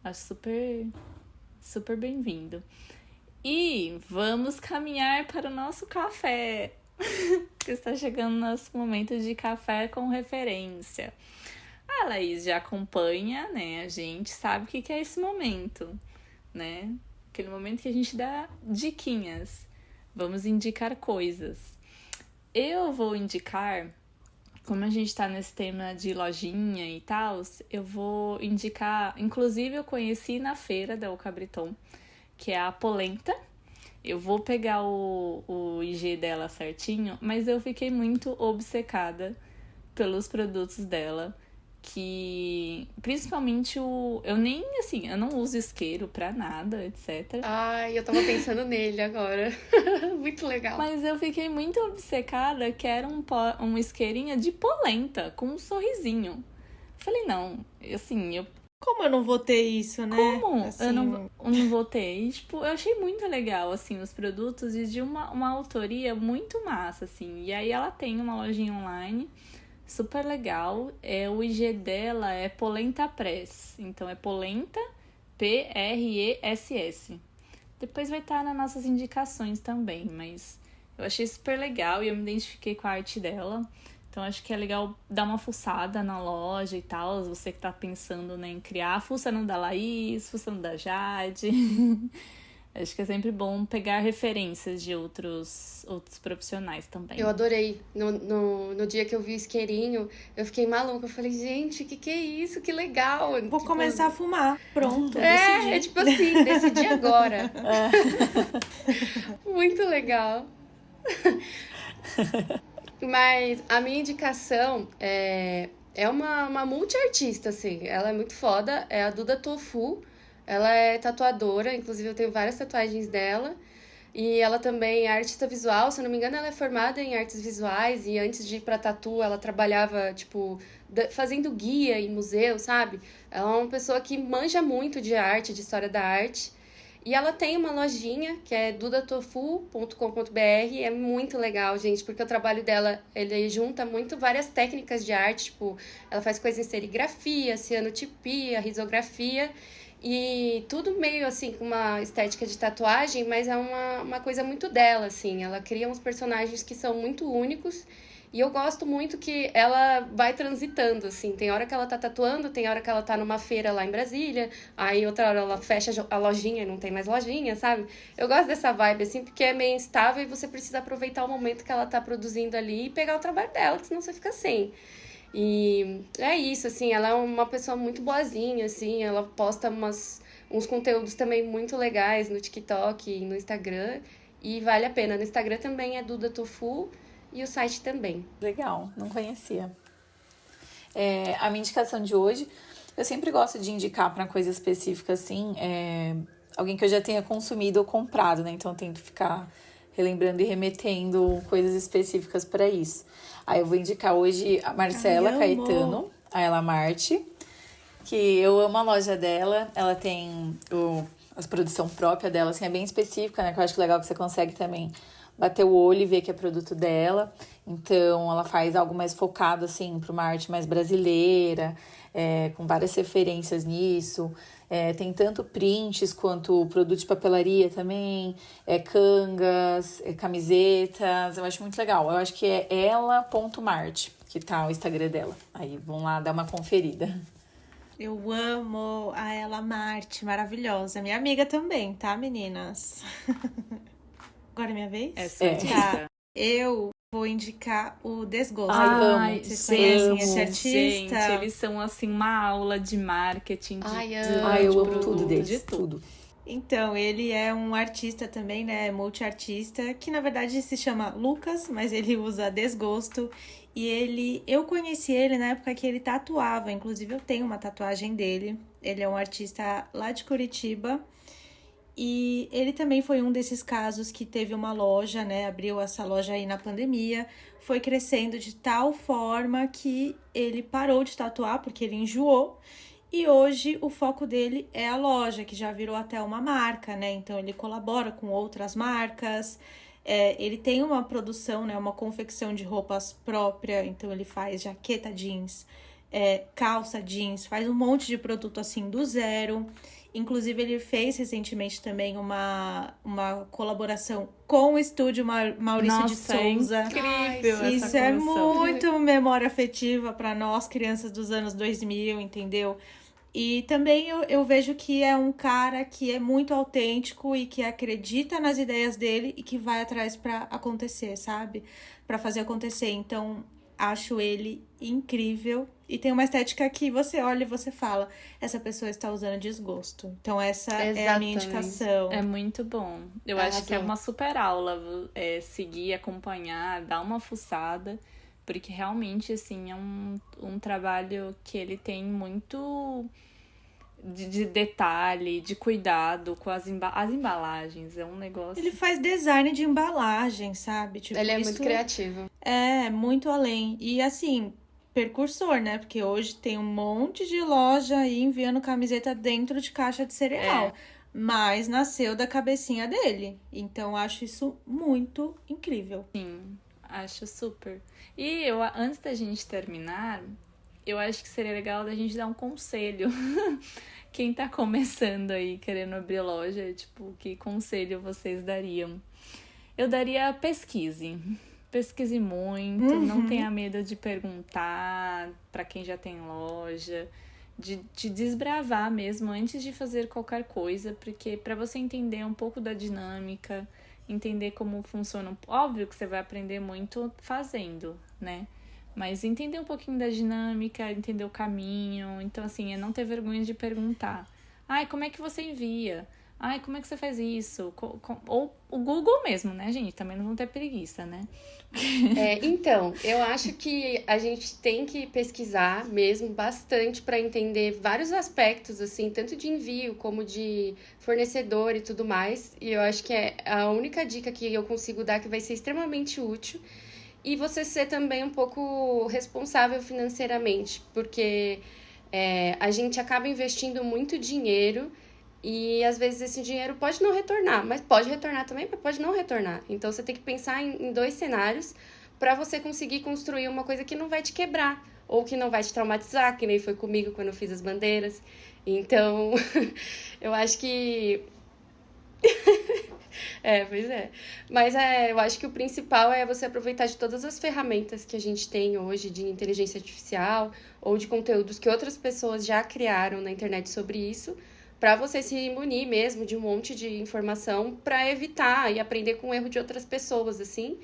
Acho super, super bem-vindo. E vamos caminhar para o nosso café, que está chegando nosso momento de café com referência. A Laís já acompanha, né, a gente sabe o que é esse momento, né? Aquele momento que a gente dá diquinhas. Vamos indicar coisas. Eu vou indicar, como a gente tá nesse tema de lojinha e tal, eu vou indicar, inclusive eu conheci na feira da Ocabriton, que é a Polenta. Eu vou pegar o IG dela certinho, mas eu fiquei muito obcecada pelos produtos dela, que principalmente eu nem, assim, eu não uso isqueiro pra nada, etc. Ai, eu tava pensando nele agora. Muito legal. Mas eu fiquei muito obcecada que era um isqueirinho de polenta, com um sorrisinho. Falei, não, assim, Como eu não vou ter isso, né? como Assim, eu não vou ter? E, tipo, eu achei muito legal, assim, os produtos e de uma autoria muito massa, assim. E aí ela tem uma lojinha online super legal. O IG dela é Polenta Press. Então é Polenta PRESS. Depois vai estar nas nossas indicações também, mas eu achei super legal e eu me identifiquei com a arte dela. Então acho que é legal dar uma fuçada na loja e tal, você que tá pensando, né, em criar, fuçando da Laís, fuçando da Jade. Acho que é sempre bom pegar referências de outros profissionais também. Eu adorei. No dia que eu vi o isqueirinho, eu fiquei maluca. Eu falei, gente, que é isso? Que legal. vou Tipo, começar a fumar. Pronto, É decidi. tipo assim, decidi agora. Muito legal. Mas a minha indicação é uma multi-artista, assim. Ela é muito foda. É a Duda Tofu. Ela é tatuadora, inclusive eu tenho várias tatuagens dela. E ela também é artista visual, se eu não me engano, ela é formada em artes visuais. E antes de ir pra tatu, ela trabalhava, tipo, fazendo guia em museu, sabe? Ela é uma pessoa que manja muito de arte, de história da arte. E ela tem uma lojinha que é dudatofu.com.br. É muito legal, gente, porque o trabalho dela, ele junta muito várias técnicas de arte. Tipo, ela faz coisas em serigrafia, cianotipia, risografia. E tudo meio, assim, com uma estética de tatuagem, mas é uma coisa muito dela, assim. Ela cria uns personagens que são muito únicos. E eu gosto muito que ela vai transitando, assim. Tem hora que ela tá tatuando, tem hora que ela tá numa feira lá em Brasília, aí outra hora ela fecha a lojinha e não tem mais lojinha, sabe? Eu gosto dessa vibe, assim, porque é meio instável e você precisa aproveitar o momento que ela tá produzindo ali e pegar o trabalho dela, que senão você fica sem. E é isso, assim, ela é uma pessoa muito boazinha, assim, ela posta uns conteúdos também muito legais no TikTok e no Instagram, e vale a pena. No Instagram também é Duda Tofu, e o site também. Legal, não conhecia. A minha indicação de hoje, eu sempre gosto de indicar para coisa específica, assim, alguém que eu já tenha consumido ou comprado, né? Então eu tento ficar relembrando e remetendo coisas específicas para isso. Aí eu vou indicar hoje a Marcela Caetano, a Ela Marte, que eu amo a loja dela. Ela tem a produção própria dela, assim, é bem específica, né? Que eu acho legal que você consegue também bater o olho e ver que é produto dela. Então, ela faz algo mais focado, assim, para uma arte mais brasileira, com várias referências nisso. Tem tanto prints quanto produto de papelaria também, cangas, camisetas. Eu acho muito legal. Eu acho que é ela.marte, que tá o Instagram dela. Aí, vão lá dar uma conferida. Eu amo a Ela Marte, maravilhosa. Minha amiga também, tá, meninas? Agora é minha vez? É sua dica. Eu vou indicar o Desgosto. Ai, amo. Vocês conhecem esse artista? Gente, eles são, assim, uma aula de marketing. Eu amo tudo deles, de tudo. Então, ele é um artista também, né? Multiartista, que na verdade se chama Lucas, mas ele usa Desgosto. E eu conheci ele na época que ele tatuava. Inclusive, eu tenho uma tatuagem dele. Ele é um artista lá de Curitiba. E ele também foi um desses casos que teve uma loja, né? Abriu essa loja aí na pandemia. Foi crescendo de tal forma que ele parou de tatuar, porque ele enjoou. E hoje o foco dele é a loja, que já virou até uma marca, né? Então ele colabora com outras marcas. Ele tem uma produção, né? Uma confecção de roupas própria. Então ele faz jaqueta jeans, calça jeans, faz um monte de produto assim do zero. Inclusive, ele fez recentemente também uma colaboração com o estúdio Maurício de Souza. É incrível essa Isso é colaboração. muito memória afetiva para nós, crianças dos anos 2000, entendeu? E também eu vejo que é um cara que é muito autêntico e que acredita nas ideias dele e que vai atrás para acontecer, sabe? Para fazer acontecer. Então, acho ele incrível. E tem uma estética que você olha e você fala, essa pessoa está usando desgosto. Então essa é a minha indicação. É muito bom. Eu acho que é uma super aula seguir, acompanhar, dar uma fuçada. Porque realmente, assim, é um trabalho que ele tem muito de detalhe, de cuidado com as embalagens. É um negócio... Ele faz design de embalagem, sabe? Tipo, ele é muito criativo. É, muito além. E assim, precursor, né? Porque hoje tem um monte de loja aí enviando camiseta dentro de caixa de cereal. Mas nasceu da cabecinha dele. Então, acho isso muito incrível. Sim, acho super. E antes da gente terminar, eu acho que seria legal da gente dar um conselho. Quem tá começando aí, querendo abrir loja, tipo, que conselho vocês dariam? Eu daria pesquise. Pesquise muito, não tenha medo de perguntar para quem já tem loja, de desbravar mesmo antes de fazer qualquer coisa, porque para você entender um pouco da dinâmica, entender como funciona, óbvio que você vai aprender muito fazendo, né? Mas entender um pouquinho da dinâmica, entender o caminho, então assim, é não ter vergonha de perguntar. Ai, como é que você envia? Ai, como é que você faz isso? Ou o Google mesmo, né, gente? Também não vão ter preguiça, né? Então, eu acho que a gente tem que pesquisar mesmo bastante para entender vários aspectos, assim, tanto de envio como de fornecedor e tudo mais. E eu acho que é a única dica que eu consigo dar que vai ser extremamente útil. E você ser também um pouco responsável financeiramente, porque a gente acaba investindo muito dinheiro E às vezes esse dinheiro pode não retornar, mas pode retornar também, mas pode não retornar. Então você tem que pensar em dois cenários para você conseguir construir uma coisa que não vai te quebrar ou que não vai te traumatizar, que nem foi comigo quando eu fiz as bandeiras. Então, eu acho que pois é. Mas eu acho que o principal é você aproveitar de todas as ferramentas que a gente tem hoje de inteligência artificial ou de conteúdos que outras pessoas já criaram na internet sobre isso, para você se munir mesmo de um monte de informação para evitar e aprender com o erro de outras pessoas, assim,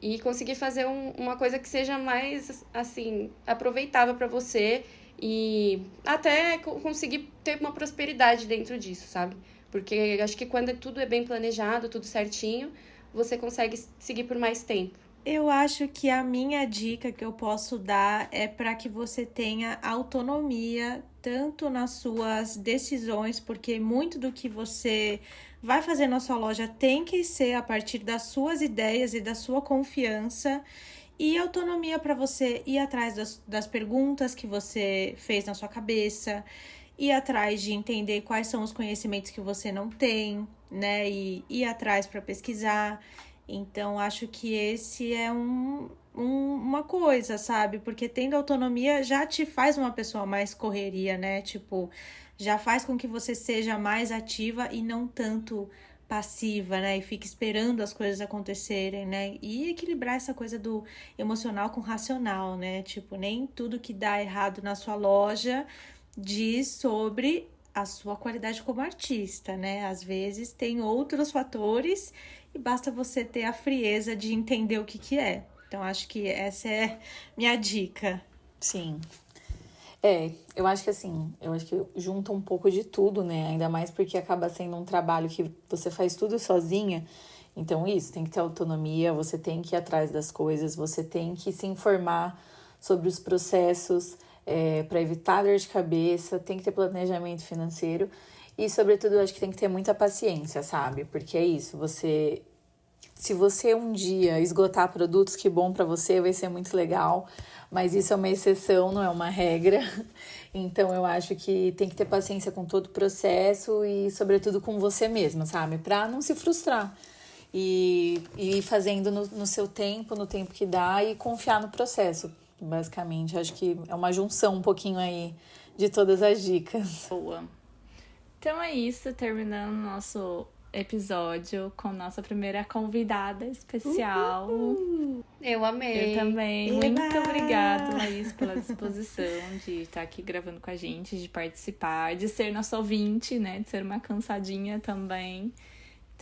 e conseguir fazer uma coisa que seja mais, assim, aproveitável para você e até conseguir ter uma prosperidade dentro disso, sabe? Porque eu acho que quando tudo é bem planejado, tudo certinho, você consegue seguir por mais tempo. Eu acho que a minha dica que eu posso dar é para que você tenha autonomia tanto nas suas decisões, porque muito do que você vai fazer na sua loja tem que ser a partir das suas ideias e da sua confiança, e autonomia para você ir atrás das perguntas que você fez na sua cabeça, ir atrás de entender quais são os conhecimentos que você não tem, né? E ir atrás para pesquisar. Então, acho que esse é uma coisa, sabe? Porque tendo autonomia já te faz uma pessoa mais correria, né? Tipo, já faz com que você seja mais ativa e não tanto passiva, né? E fique esperando as coisas acontecerem, né? E equilibrar essa coisa do emocional com racional, né? Tipo, nem tudo que dá errado na sua loja diz sobre a sua qualidade como artista, né? Às vezes tem outros fatores e basta você ter a frieza de entender o que é. Então, acho que essa é minha dica. Sim. Eu acho que assim, junta um pouco de tudo, né? Ainda mais porque acaba sendo um trabalho que você faz tudo sozinha. Então, isso, tem que ter autonomia, você tem que ir atrás das coisas, você tem que se informar sobre os processos, para evitar dor de cabeça, tem que ter planejamento financeiro e, sobretudo, eu acho que tem que ter muita paciência, sabe? Porque é isso, se você um dia esgotar produtos, que bom pra você, vai ser muito legal, mas isso é uma exceção, não é uma regra. Então, eu acho que tem que ter paciência com todo o processo e, sobretudo, com você mesma, sabe? Pra não se frustrar. E ir fazendo no seu tempo, no tempo que dá e confiar no processo. Basicamente, acho que é uma junção um pouquinho aí de todas as dicas. Boa. Então é isso, terminando nosso episódio com nossa primeira convidada especial. Eu amei. Eu também. Eba! Muito obrigada, Laís, pela disposição de estar aqui gravando com a gente, de participar, de ser nosso ouvinte, né? De ser uma cansadinha também.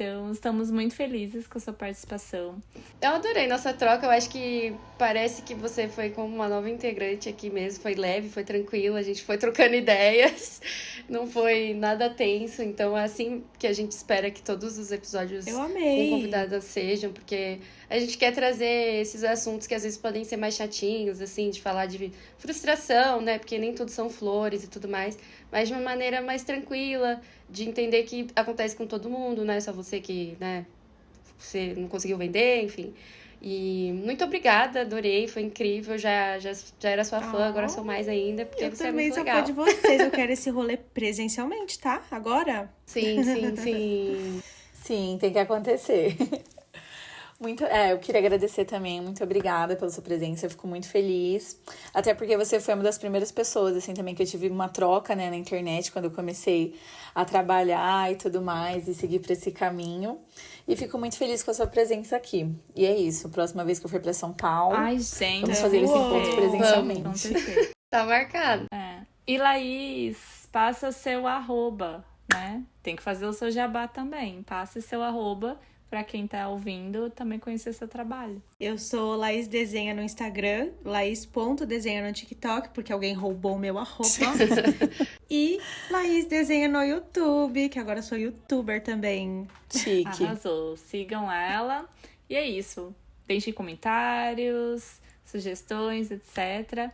Então, estamos muito felizes com a sua participação. Eu adorei nossa troca, eu acho que parece que você foi como uma nova integrante aqui mesmo, foi leve, foi tranquilo, a gente foi trocando ideias, não foi nada tenso, então é assim que a gente espera que todos os episódios Eu com amei. convidadas sejam, porque a gente quer trazer esses assuntos que às vezes podem ser mais chatinhos, assim, de falar de frustração, né, porque nem tudo são flores e tudo mais, mas de uma maneira mais tranquila, de entender que acontece com todo mundo, não é só você que, né, você não conseguiu vender, enfim. E muito obrigada, adorei, foi incrível, já era sua fã, agora sou mais ainda, porque Eu você é também muito sou legal. fã de vocês. Eu quero esse rolê presencialmente, tá? Agora? Sim, sim, sim. Sim, tem que acontecer. Eu queria agradecer também, muito obrigada pela sua presença, eu fico muito feliz, até porque você foi uma das primeiras pessoas, assim, também que eu tive uma troca, né, na internet, quando eu comecei a trabalhar e tudo mais, e seguir para esse caminho, e fico muito feliz com a sua presença aqui, e é isso, próxima vez que eu for para São Paulo, Ai, gente. vamos fazer esse encontro presencialmente. Com certeza. Tá marcado. E Laís, passa seu @, né? Tem que fazer o seu jabá também. Passa seu @, pra quem tá ouvindo também conhecer seu trabalho. Eu sou Laís Desenha no Instagram, Laís.desenha no TikTok, porque alguém roubou o meu @. E Laís Desenha no YouTube, que agora eu sou youtuber também. Chique. Arrasou. Sigam ela. E é isso. Deixem comentários, sugestões, etc.